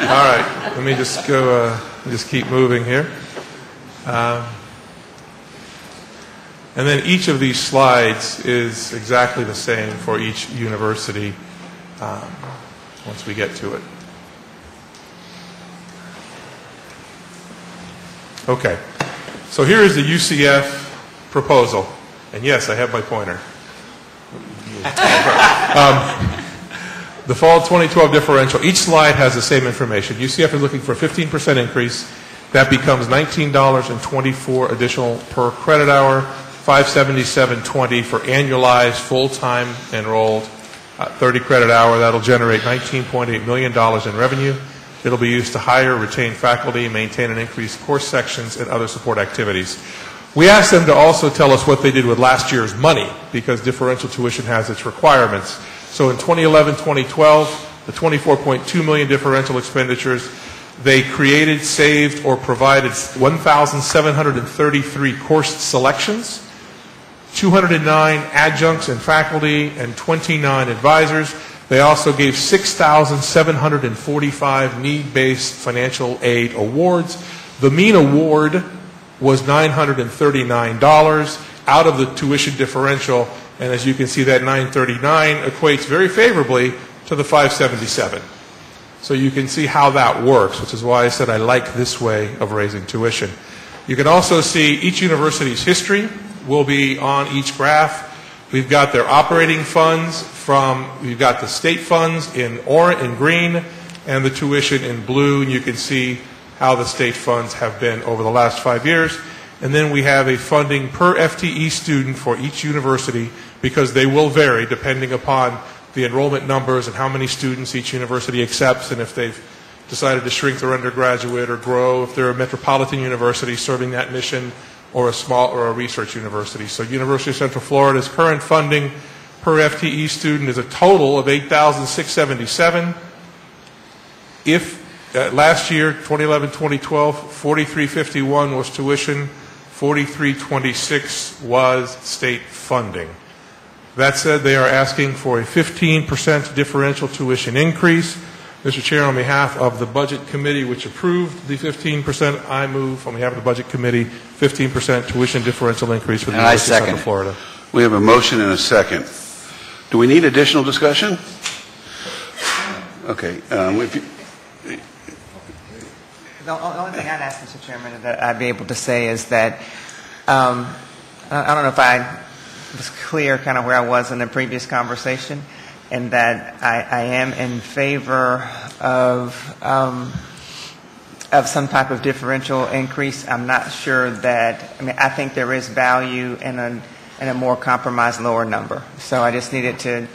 All right. Let me just go. Just keep moving here. And then each of these slides is exactly the same for each university once we get to it. Okay. So here is the UCF proposal. And yes, I have my pointer. The fall 2012 differential. Each slide has the same information. UCF is looking for a 15% increase. That becomes $19.24 additional per credit hour, $577.20 for annualized full-time enrolled 30 credit hour. That'll generate $19.8 million in revenue. It'll be used to hire, retain faculty, maintain and increase course sections, and other support activities. We asked them to also tell us what they did with last year's money, because differential tuition has its requirements. So in 2011-2012, the $24.2 million differential expenditures, they created, saved, or provided 1,733 course selections, 209 adjuncts and faculty, and 29 advisors. They also gave 6,745 need-based financial aid awards. The mean award was $939 out of the tuition differential, and as you can see, that $939 equates very favorably to the $577. So you can see how that works, which is why I said I like this way of raising tuition. You can also see each university's history will be on each graph. We've got their operating funds we've got the state funds in orange, in green, and the tuition in blue, and you can see how the state funds have been over the last 5 years. And then we have a funding per FTE student for each university, because they will vary depending upon the enrollment numbers and how many students each university accepts, and if they've decided to shrink their undergraduate or grow, if they're a metropolitan university serving that mission, or a small or a research university. So University of Central Florida's current funding per FTE student is a total of $8,677. If last year, 2011-2012, $4,351 was tuition, $4,326 was state funding. That said, they are asking for a 15% differential tuition increase. Mr. Chair, on behalf of the Budget Committee, which approved the 15%, I move on behalf of the Budget Committee 15% tuition differential increase for the University of Central Florida. We have a motion and a second. Do we need additional discussion? Okay. The only thing I'd ask, Mr. Chairman, that I'd be able to say is that I don't know if I was clear kind of where I was in the previous conversation, and that I am in favor of some type of differential increase. I'm not sure that, I think there is value in a more compromised lower number. So I just needed to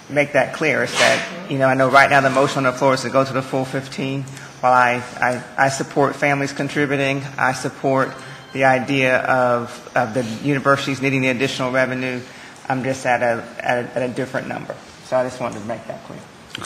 make that clear. Is that, I know right now the motion on the floor is to go to the full 15. While I support families contributing, I support the idea of the universities needing the additional revenue. I'm just at a different number. So I just wanted to make that clear.